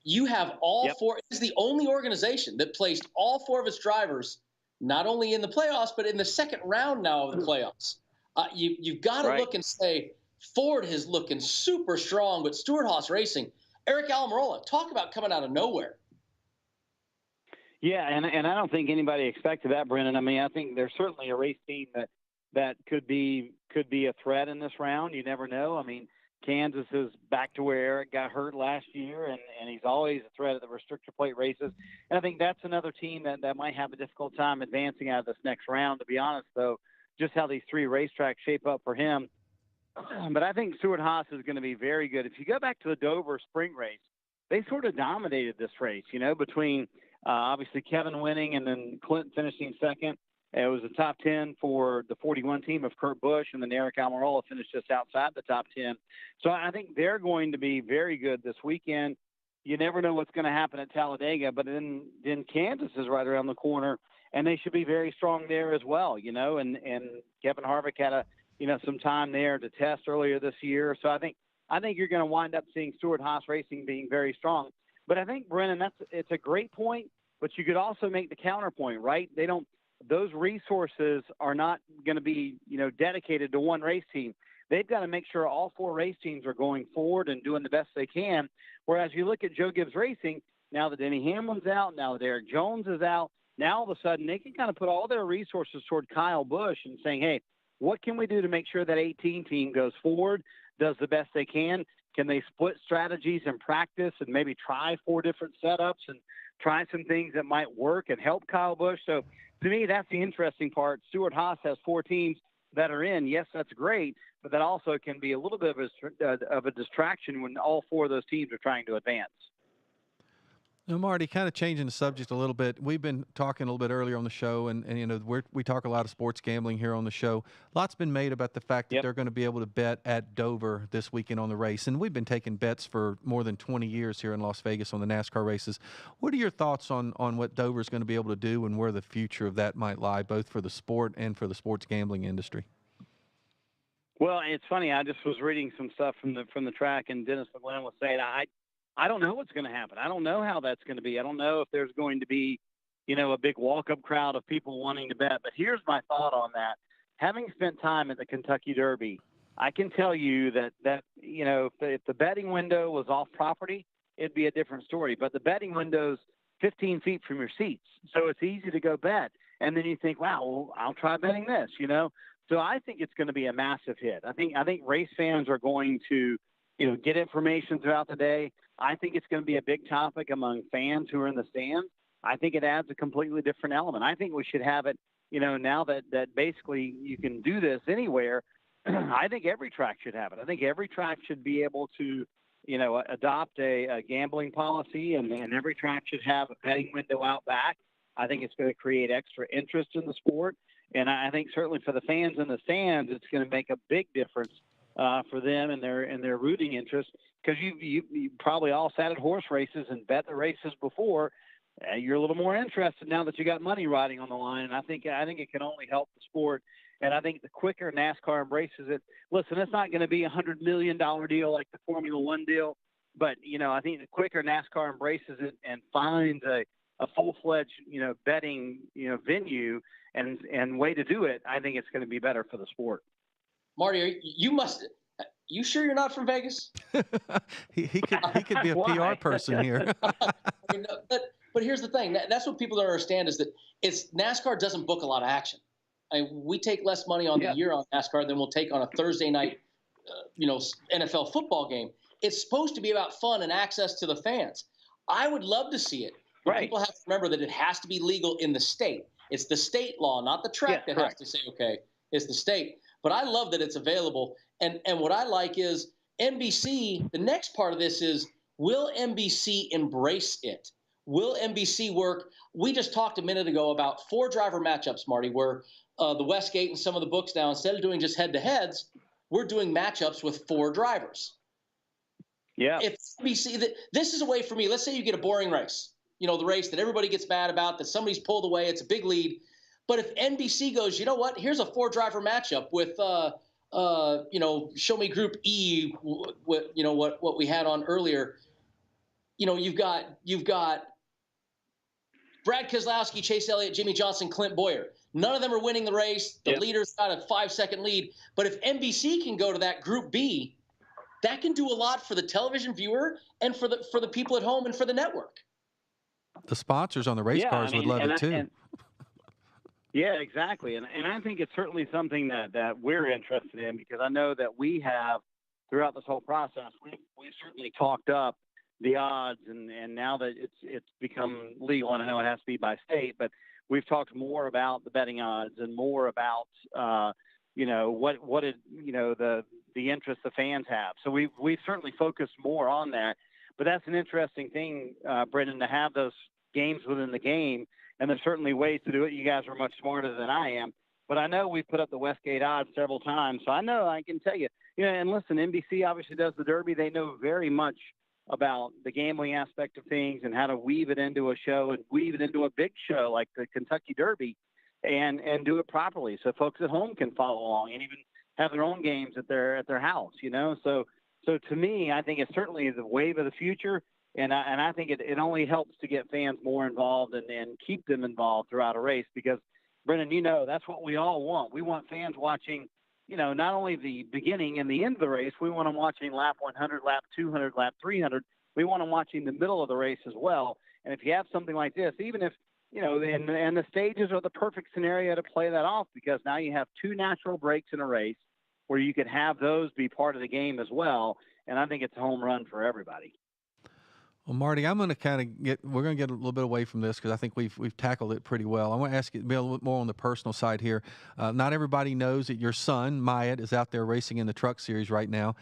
You have all 4. It's the only organization that placed all 4 of its drivers not only in the playoffs, but in the second round now of the playoffs. You've got to look and say, Ford is looking super strong, but Stewart-Haas Racing, Eric Almirola, talk about coming out of nowhere. Yeah, and I don't think anybody expected that, Brennan. I mean, I think there's certainly a race team that could be a threat in this round. You never know. I mean, Kansas is back to where Eric got hurt last year, and he's always a threat at the restrictor plate races. And I think that's another team that might have a difficult time advancing out of this next round, to be honest, though, just how these 3 racetracks shape up for him. But I think Stewart-Haas is going to be very good. If you go back to the Dover spring race, they sort of dominated this race, between obviously Kevin winning and then Clint finishing second. It was the top 10 for the 41 team of Kurt Busch, and then Eric Almirola finished just outside the top 10. So I think they're going to be very good this weekend. You never know what's going to happen at Talladega, but then Kansas is right around the corner, and they should be very strong there as well, and Kevin Harvick had some time there to test earlier this year. So I think you're going to wind up seeing Stewart-Haas Racing being very strong. But I think, Brennan, it's a great point, but you could also make the counterpoint, right? Those resources are not going to be, dedicated to one race team. They've got to make sure all 4 race teams are going forward and doing the best they can. Whereas you look at Joe Gibbs Racing, now that Denny Hamlin's out, now that Eric Jones is out, now all of a sudden they can kind of put all their resources toward Kyle Busch and saying, hey, what can we do to make sure that 18 team goes forward, does the best they can? Can they split strategies in practice and maybe try 4 different setups and try some things that might work and help Kyle Busch? So to me, that's the interesting part. Stewart-Haas has 4 teams that are in. Yes, that's great, but that also can be a little bit of a distraction when all 4 of those teams are trying to advance. Now, Marty, kind of changing the subject a little bit. We've been talking a little bit earlier on the show, and we talk a lot of sports gambling here on the show. Lots been made about the fact that they're going to be able to bet at Dover this weekend on the race, and we've been taking bets for more than 20 years here in Las Vegas on the NASCAR races. What are your thoughts on what Dover's going to be able to do and where the future of that might lie, both for the sport and for the sports gambling industry? Well, it's funny. I just was reading some stuff from the track, and Dennis McGlynn was saying, I don't know what's going to happen. I don't know how that's going to be. I don't know if there's going to be, a big walk-up crowd of people wanting to bet. But here's my thought on that. Having spent time at the Kentucky Derby, I can tell you that if the betting window was off property, it'd be a different story. But the betting window's 15 feet from your seats, so it's easy to go bet. And then you think, wow, well, I'll try betting this, So I think it's going to be a massive hit. I think race fans are going to, get information throughout the day. I think it's going to be a big topic among fans who are in the stands. I think it adds a completely different element. I think we should have it, now that basically you can do this anywhere. I think every track should have it. I think every track should be able to, adopt a gambling policy, and every track should have a betting window out back. I think it's going to create extra interest in the sport. And I think certainly for the fans in the stands, it's going to make a big difference for them and their rooting interest, because you probably all sat at horse races and bet the races before. You're a little more interested now that you got money riding on the line, and I think it can only help the sport. And I think the quicker NASCAR embraces it, listen, it's not going to be a $100 million deal like the Formula One deal, but I think the quicker NASCAR embraces it and finds a full-fledged betting venue and way to do it, I think it's going to be better for the sport. Marty, you sure you're not from Vegas? he could be a PR person here. But here's the thing. That's what people don't understand, is that NASCAR doesn't book a lot of action. We take less money on the year on NASCAR than we'll take on a Thursday night, NFL football game. It's supposed to be about fun and access to the fans. I would love to see it. But people have to remember that it has to be legal in the state. It's the state law, not the track that has to say, okay, it's the state. But I love that it's available. And what I like is NBC, the next part of this is, will NBC embrace it? Will NBC work? We just talked a minute ago about 4-driver matchups, Marty, where the Westgate and some of the books now, instead of doing just head-to-heads, we're doing matchups with 4 drivers. Yeah. If NBC, this is a way for me. Let's say you get a boring race, the race that everybody gets mad about, that somebody's pulled away, it's a big lead. But if NBC goes, you know what, here's a 4-driver matchup with, show me Group E, what we had on earlier. You've got Brad Keselowski, Chase Elliott, Jimmy Johnson, Clint Boyer. None of them are winning the race. The leader's got a 5-second lead. But if NBC can go to that Group B, that can do a lot for the television viewer and for the people at home and for the network. The sponsors on the race cars would love it too. Yeah, exactly. And I think it's certainly something that we're interested in, because I know that we have, throughout this whole process, we've certainly talked up the odds, and now that it's become legal, and I know it has to be by state, but we've talked more about the betting odds and more about what is the interest the fans have. So we've certainly focused more on that. But that's an interesting thing, Brendan, to have those games within the game, and there's certainly ways to do it. You guys are much smarter than I am. But I know we've put up the Westgate odds several times, so I know I can tell you. And listen, NBC obviously does the Derby. They know very much about the gambling aspect of things and how to weave it into a show and weave it into a big show like the Kentucky Derby and do it properly, so folks at home can follow along and even have their own games at their house, So to me, I think it's certainly the wave of the future, and I think it only helps to get fans more involved and keep them involved throughout a race, because, Brendan, that's what we all want. We want fans watching, not only the beginning and the end of the race. We want them watching lap 100, lap 200, lap 300. We want them watching the middle of the race as well. And if you have something like this, even if, and the stages are the perfect scenario to play that off, because now you have 2 natural breaks in a race where you could have those be part of the game as well. And I think it's a home run for everybody. Well, Marty, we're going to get a little bit away from this, because I think we've tackled it pretty well. I want to ask you a little bit more on the personal side here. Not everybody knows that your son, Myatt, is out there racing in the Truck Series right now.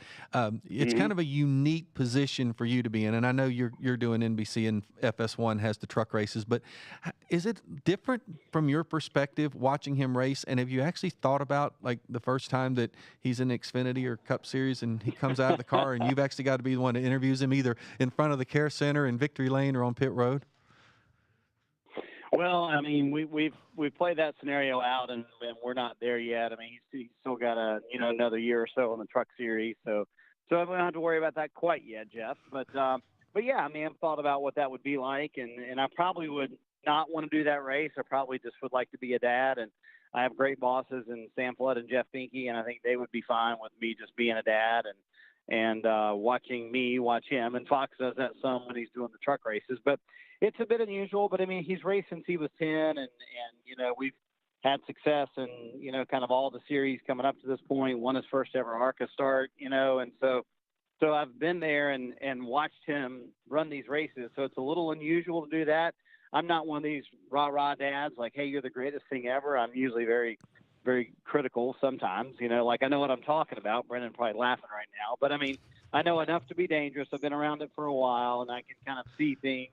It's kind of a unique position for you to be in, and I know you're doing NBC and FS1 has the truck races, but is it different from your perspective watching him race? And have you actually thought about, like, the first time that he's in Xfinity or Cup Series and he comes out of the car and you've actually got to be the one that interviews him either in front of the Care Center in Victory Lane or on pit road? Well, I mean, we've played that scenario out, and we're not there yet. I mean, he's still got another year or so in the Truck Series, so I don't have to worry about that quite yet, Jeff. But yeah, I mean, I've thought about what that would be like, and I probably would not want to do that race. I probably just would like to be a dad, and I have great bosses in Sam Flood and Jeff Finke, and I think they would be fine with me just being a dad and watching me watch him. And Fox does that some when he's doing the truck races, but it's a bit unusual. But I mean, he's raced since he was 10, and we've had success in kind of all the series coming up to this point. Won his first ever ARCA start, and so I've been there and watched him run these races. So it's a little unusual to do that. I'm not one of these rah-rah dads like, hey, you're the greatest thing ever. I'm usually very, very critical sometimes, like I know what I'm talking about. Brendan probably laughing right now. But, I mean, I know enough to be dangerous. I've been around it for a while, and I can kind of see things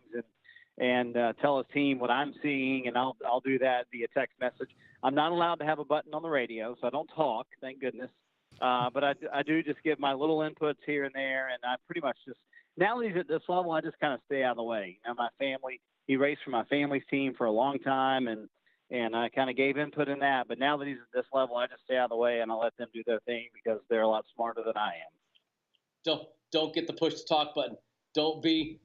and tell his team what I'm seeing, and I'll do that via text message. I'm not allowed to have a button on the radio, so I don't talk, thank goodness. But I do just give my little inputs here and there, and I pretty much just – now that he's at this level, I just kind of stay out of the way. My family – he raced for my family's team for a long time, and I kind of gave input in that. But now that he's at this level, I just stay out of the way, and I let them do their thing because they're a lot smarter than I am. Don't get the push to talk button. Don't be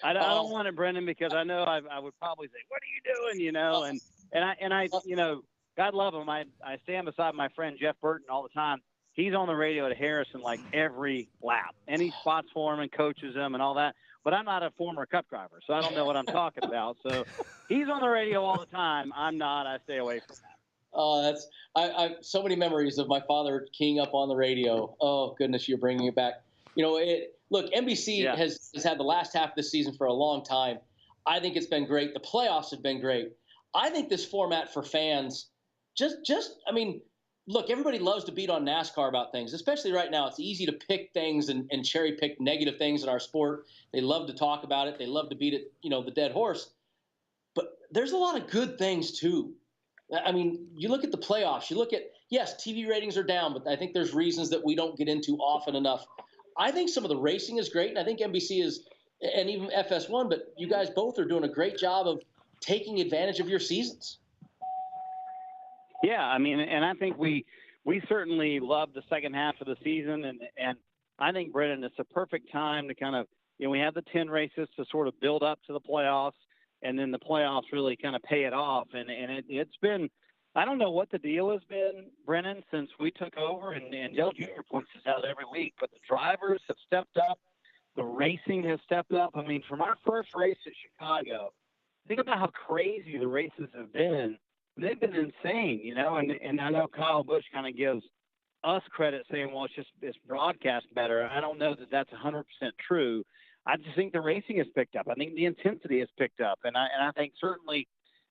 I don't want it, Brendan, because I know I would probably say, what are you doing, and I God love him. I stand beside my friend Jeff Burton all the time. He's on the radio at Harrison like every lap, and he spots for him and coaches him and all that. But I'm not a former Cup driver, so I don't know what I'm talking about. So he's on the radio all the time. I'm not. I stay away from that. I so many memories of my father keying up on the radio. Oh goodness, you're bringing it back. Look, NBC has had the last half of the season for a long time. I think it's been great. The playoffs have been great. I think this format for fans, look, everybody loves to beat on NASCAR about things, especially right now. It's easy to pick things and cherry pick negative things in our sport. They love to talk about it. They love to beat it, the dead horse. But there's a lot of good things too. I mean, you look at the playoffs. You look at, yes, TV ratings are down, but I think there's reasons that we don't get into often enough. I think some of the racing is great, and I think NBC is, and even FS1, but you guys both are doing a great job of taking advantage of your seasons. Yeah, I mean, and I think we certainly love the second half of the season, and I think, Brendan, it's a perfect time to kind of, we have the 10 races to sort of build up to the playoffs, and then the playoffs really kind of pay it off. And it's been, I don't know what the deal has been, Brennan, since we took over, and Dale Jr. points this out every week, but the drivers have stepped up. The racing has stepped up. I mean, from our first race at Chicago, think about how crazy the races have been. They've been insane, and I know Kyle Busch kind of gives us credit saying, well, it's broadcast better. I don't know that that's 100% true. I just think the racing has picked up. I think the intensity has picked up, and I think certainly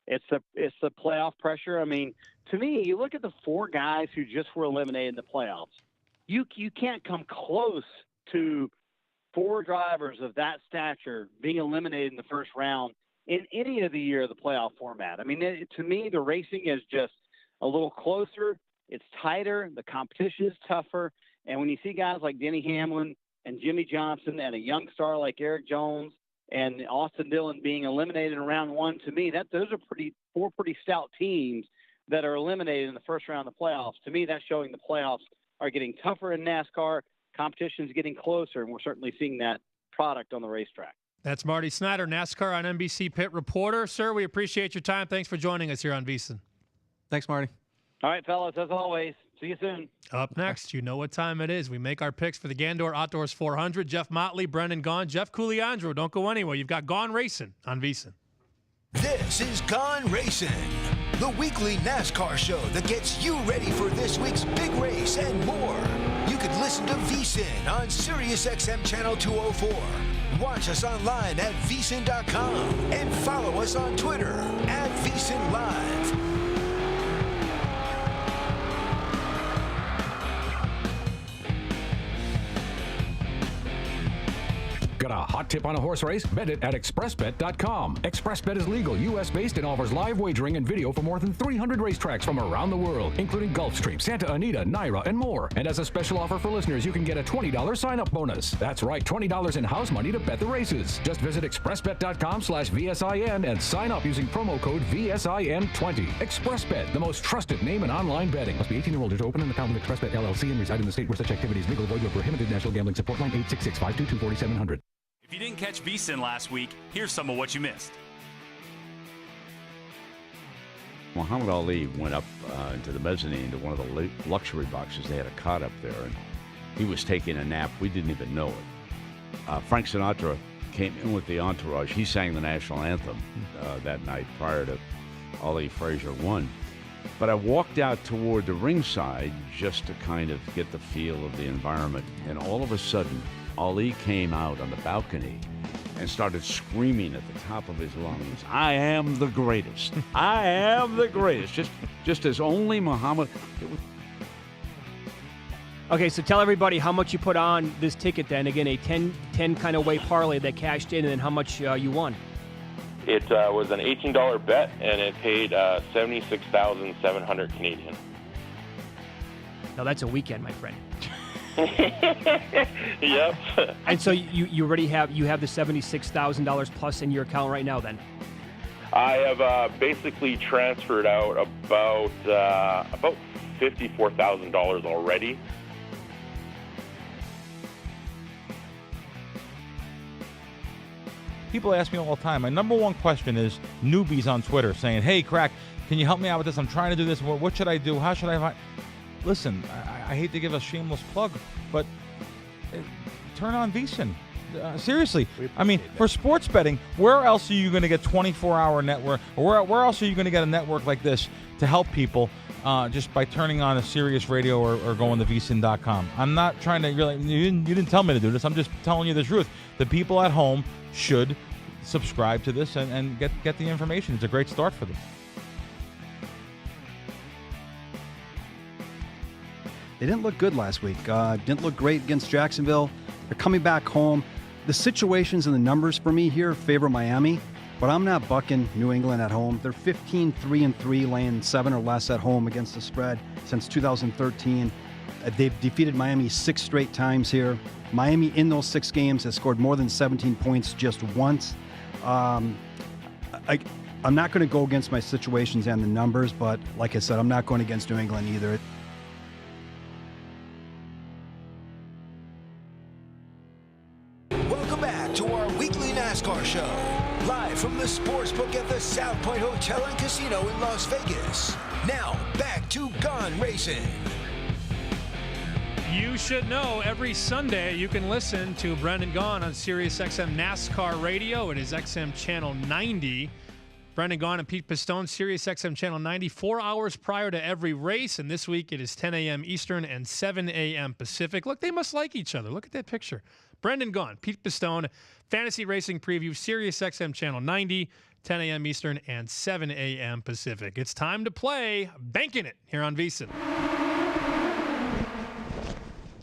it's the playoff pressure. I mean, to me, you look at the four guys who just were eliminated in the playoffs. You can't come close to four drivers of that stature being eliminated in the first round in any of the year of the playoff format. I mean, to me, the racing is just a little closer. It's tighter. The competition is tougher. And when you see guys like Denny Hamlin and Jimmy Johnson and a young star like Eric Jones and Austin Dillon being eliminated in round one, to me, those are four pretty stout teams that are eliminated in the first round of the playoffs. To me, that's showing the playoffs are getting tougher in NASCAR. Competition is getting closer, and we're certainly seeing that product on the racetrack. That's Marty Snider, NASCAR on NBC pit reporter. Sir, we appreciate your time. Thanks for joining us here on VSiN. Thanks, Marty. All right, fellas, as always, see you soon. Up next, you know what time it is. We make our picks for the Gaughan Outdoors 400. Jeff Motley, Brendan Gaughan, Jeff Cogliandro. Don't go anywhere. You've got Gaughan Racin on VSiN. This is Gaughan Racin, the weekly NASCAR show that gets you ready for this week's big race and more. You can listen to VSiN on SiriusXM Channel 204. Watch us online at VSiN.com and follow us on Twitter at VSiN Live. Got a hot tip on a horse race? Bet it at expressbet.com. ExpressBet is legal, U.S. based, and offers live wagering and video for more than 300 racetracks from around the world, including Gulfstream, Santa Anita, Naira, and more. And as a special offer for listeners, you can get a $20 sign-up bonus. That's right, $20 in house money to bet the races. Just visit expressbet.com/VSIN and sign up using promo code VSIN20. ExpressBet, the most trusted name in online betting. Must be 18 year old to open an account with ExpressBet LLC and reside in the state where such activity is legal, void, or prohibited. National Gambling Support Line 866-522-4700. If you didn't catch VSiN last week, here's some of what you missed. Muhammad Ali went up into the mezzanine to one of the luxury boxes. They had a cot up there, and he was taking a nap. We didn't even know it. Frank Sinatra came in with the entourage. He sang the national anthem that night prior to Ali Frazier won. But I walked out toward the ringside just to kind of get the feel of the environment, and all of a sudden, Ali came out on the balcony and started screaming at the top of his lungs, "I am the greatest. I am the greatest." Just as only Muhammad. Okay, so tell everybody how much you put on this ticket then. Again, a 10 kind of way parlay that cashed in, and then how much you won. It was an $18 bet, and it paid 76,700 Canadian. Now that's a weekend, my friend. Yep. And so you already have the $76,000 plus in your account right now then? I have basically transferred out about $54,000 already. People ask me all the time. My number one question is newbies on Twitter saying, "Hey, Crack, can you help me out with this? I'm trying to do this. What should I do? How should I find?" Listen, I hate to give a shameless plug, but turn on VSiN. Seriously. I mean, for sports betting, where else are you going to get 24-hour network? Or where else are you going to get a network like this to help people just by turning on a Sirius radio or going to VSiN.com? I'm not trying to really, you didn't tell me to do this. I'm just telling you the truth. The people at home should subscribe to this and get the information. It's a great start for them. They didn't look good last week. Didn't look great against Jacksonville. They're coming back home. The situations and the numbers for me here favor Miami, but I'm not bucking New England at home. They're 15-3-3, laying 7 or less at home against the spread since 2013. They've defeated Miami 6 straight times here. Miami in those 6 games has scored more than 17 points just once. I'm not going to go against my situations and the numbers, but like I said, I'm not going against New England either. Welcome back to our weekly NASCAR show, live from the Sportsbook at the South Point Hotel and Casino in Las Vegas. Now, back to Gaughan Racin. You should know every Sunday you can listen to Brendan Gaughan on Sirius XM NASCAR Radio. It is XM Channel 90. Brendan Gaughan and Pete Pistone, Sirius XM Channel 90, 4 hours prior to every race. And this week it is 10 a.m. Eastern and 7 a.m. Pacific. Look, they must like each other. Look at that picture. Brendan Gaughan, Pete Pistone, Fantasy Racing Preview, Sirius XM Channel 90, 10 a.m. Eastern and 7 a.m. Pacific. It's time to play Banking It here on VSiN.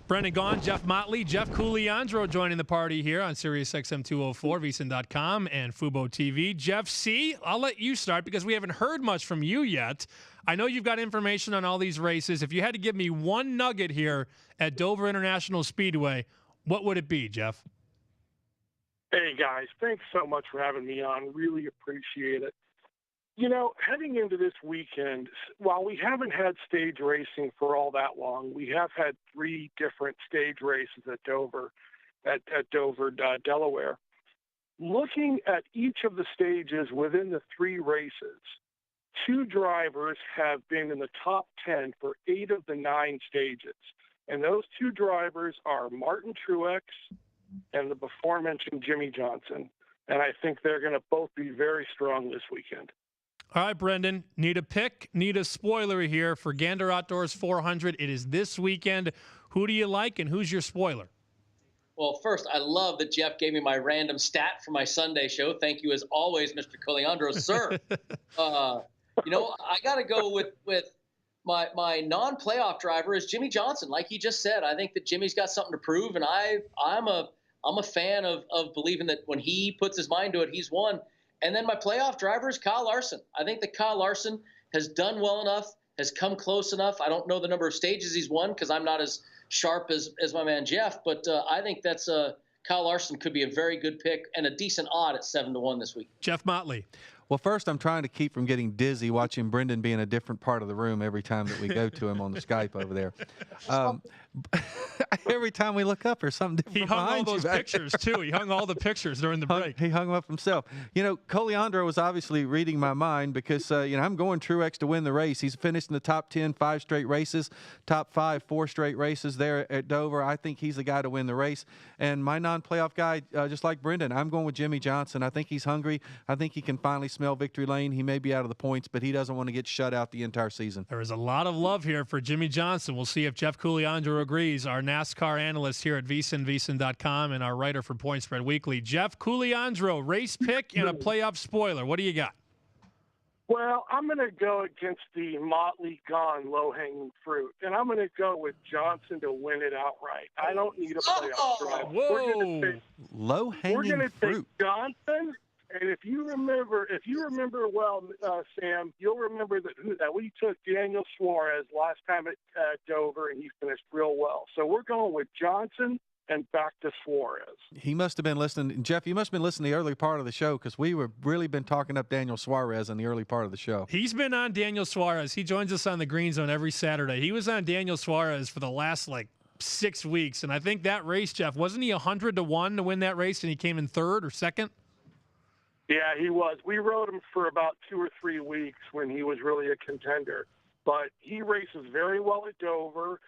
Brendan Gaughan, Jeff Motley, Jeff Cogliandro joining the party here on Sirius XM 204, VSiN.com, and Fubo TV. Jeff C., I'll let you start because we haven't heard much from you yet. I know you've got information on all these races. If you had to give me one nugget here at Dover International Speedway, what would it be, Jeff? Hey, guys. Thanks so much for having me on. Really appreciate it. You know, heading into this weekend, while we haven't had stage racing for all that long, we have had 3 different stage races at Dover, Delaware. Looking at each of the stages within the 3 races, 2 drivers have been in the top 10 for 8 of the 9 stages. And those 2 drivers are Martin Truex and the before-mentioned Jimmy Johnson. And I think they're going to both be very strong this weekend. All right, Brendan, need a pick, need a spoiler here for Gander Outdoors 400. It is this weekend. Who do you like and who's your spoiler? Well, first, I love that Jeff gave me my random stat for my Sunday show. Thank you, as always, Mr. Cogliandro, sir. You know, I got to go with my non-playoff driver is Jimmy Johnson. Like he just said, I think that Jimmy's got something to prove, and I'm a I'm a fan of believing that when he puts his mind to it, he's won. And then my playoff driver is Kyle Larson. I think that Kyle Larson has done well enough, has come close enough. I don't know the number of stages he's won because I'm not as sharp as my man Jeff, but I think that's Kyle Larson could be a very good pick and a decent odd at 7-1 this week. Jeff Motley. Well, first, I'm trying to keep from getting dizzy watching Brendan be in a different part of the room every time that we go to him on the Skype over there. Every time we look up, there's something different. He hung all behind those pictures, too. He hung all the pictures during the break. He hung them up himself. Cogliandro was obviously reading my mind because, I'm going Truex to win the race. He's finished in the top 10, 5 straight races, top 5, 4 straight races there at Dover. I think he's the guy to win the race. And my non-playoff guy, just like Brendan, I'm going with Jimmy Johnson. I think he's hungry. I think he can finally smell victory lane. He may be out of the points, but he doesn't want to get shut out the entire season. There is a lot of love here for Jimmy Johnson. We'll see if Jeff Cogliandro agrees. Our NASCAR analyst here at VSiN, and our writer for Point Spread Weekly. Jeff Cogliandro, race pick and a playoff spoiler. What do you got? Well, I'm going to go against the Motley Gaughan low-hanging fruit, and I'm going to go with Johnson to win it outright. I don't need a playoff drive. Whoa! Low-hanging fruit. We're going to take Johnson. And if you remember well, Sam, you'll remember that we took Daniel Suarez last time at Dover, and he finished real well. So we're going with Johnson and back to Suarez. He must have been listening. Jeff, you must have been listening to the early part of the show because we were really been talking up Daniel Suarez in the early part of the show. He's been on Daniel Suarez. He joins us on the Green Zone every Saturday. He was on Daniel Suarez for the last, 6 weeks. And I think that race, Jeff, wasn't he 100-1 to win that race, and he came in 3rd or 2nd? Yeah, he was. We rode him for about 2 or 3 weeks when he was really a contender. But he races very well at Dover,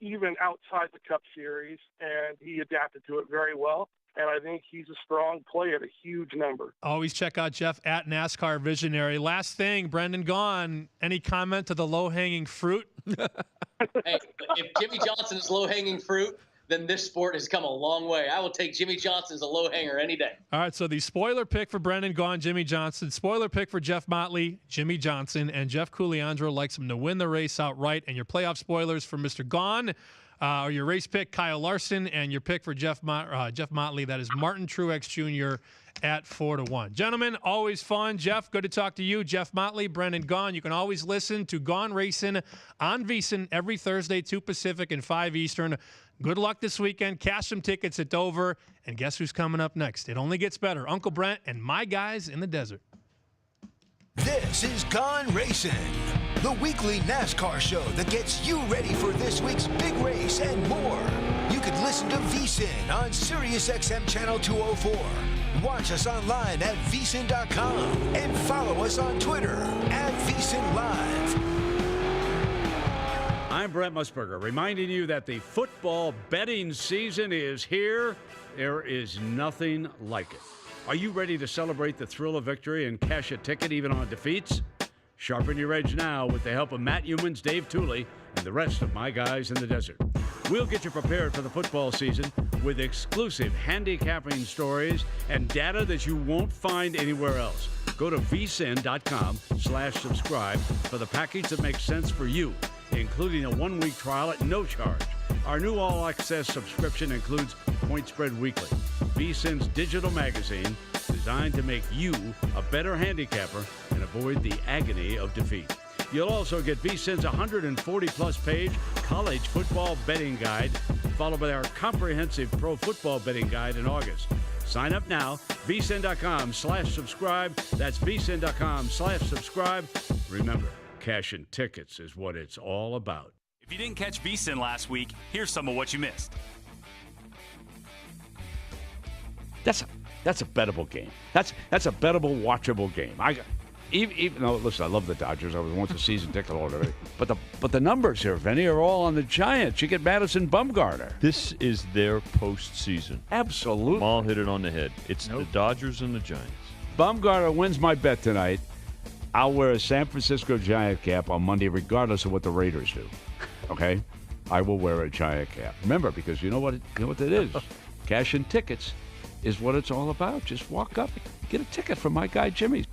even outside the Cup Series, and he adapted to it very well. And I think he's a strong play at a huge number. Always check out Jeff at NASCAR Visionary. Last thing, Brendan Gaughan, any comment to the low-hanging fruit? Hey, if Jimmy Johnson is low-hanging fruit, then this sport has come a long way. I will take Jimmy Johnson as a low hanger any day. All right, so the spoiler pick for Brendan Gaughan, Jimmy Johnson. Spoiler pick for Jeff Motley, Jimmy Johnson. And Jeff Cogliandro likes him to win the race outright. And your playoff spoilers for Mr. Gaughan or your race pick, Kyle Larson. And your pick for Jeff Motley, that is Martin Truex Jr. at 4-1. Gentlemen, always fun. Jeff, good to talk to you. Jeff Motley, Brendan Gaughan. You can always listen to Gaughan Racing on VSiN every Thursday, 2 Pacific and 5 Eastern. Good luck this weekend. Cash some tickets at Dover. And guess who's coming up next? It only gets better. Uncle Brent and my guys in the desert. This is Gaughan Racing, the weekly NASCAR show that gets you ready for this week's big race and more. You can listen to VSiN on SiriusXM Channel 204. Watch us online at VSiN.com and follow us on Twitter at VSiN Live. I'm Brent Musburger, reminding you that the football betting season is here. There is nothing like it. Are you ready to celebrate the thrill of victory and cash a ticket even on defeats? Sharpen your edge now with the help of Matt Humans, Dave Tooley, and the rest of my guys in the desert. We'll get you prepared for the football season with exclusive handicapping stories and data that you won't find anywhere else. Go to vsin.com/subscribe for the package that makes sense for you, including a 1-week trial at no charge. Our new all-access subscription includes Point Spread Weekly, VSiN's digital magazine designed to make you a better handicapper and avoid the agony of defeat. You'll also get VSiN's 140-plus page college football betting guide, followed by our comprehensive pro football betting guide in August. Sign up now, vsin.com/subscribe. That's vsin.com/subscribe. Remember, cashing tickets is what it's all about. If you didn't catch VSiN last week, here's some of what you missed. That's a bettable game. That's a bettable, watchable game. Even though, listen, I love the Dodgers. I was once a season ticket holder. But the numbers here, Vinny, are all on the Giants. You get Madison Bumgarner. This is their postseason. Absolutely. Maul hit it on the head. It's the Dodgers and the Giants. Bumgarner wins my bet tonight. I'll wear a San Francisco Giant cap on Monday, regardless of what the Raiders do. Okay? I will wear a Giant cap. Remember, because you know what it is. Cashing tickets is what it's all about. Just walk up, get a ticket from my guy Jimmy.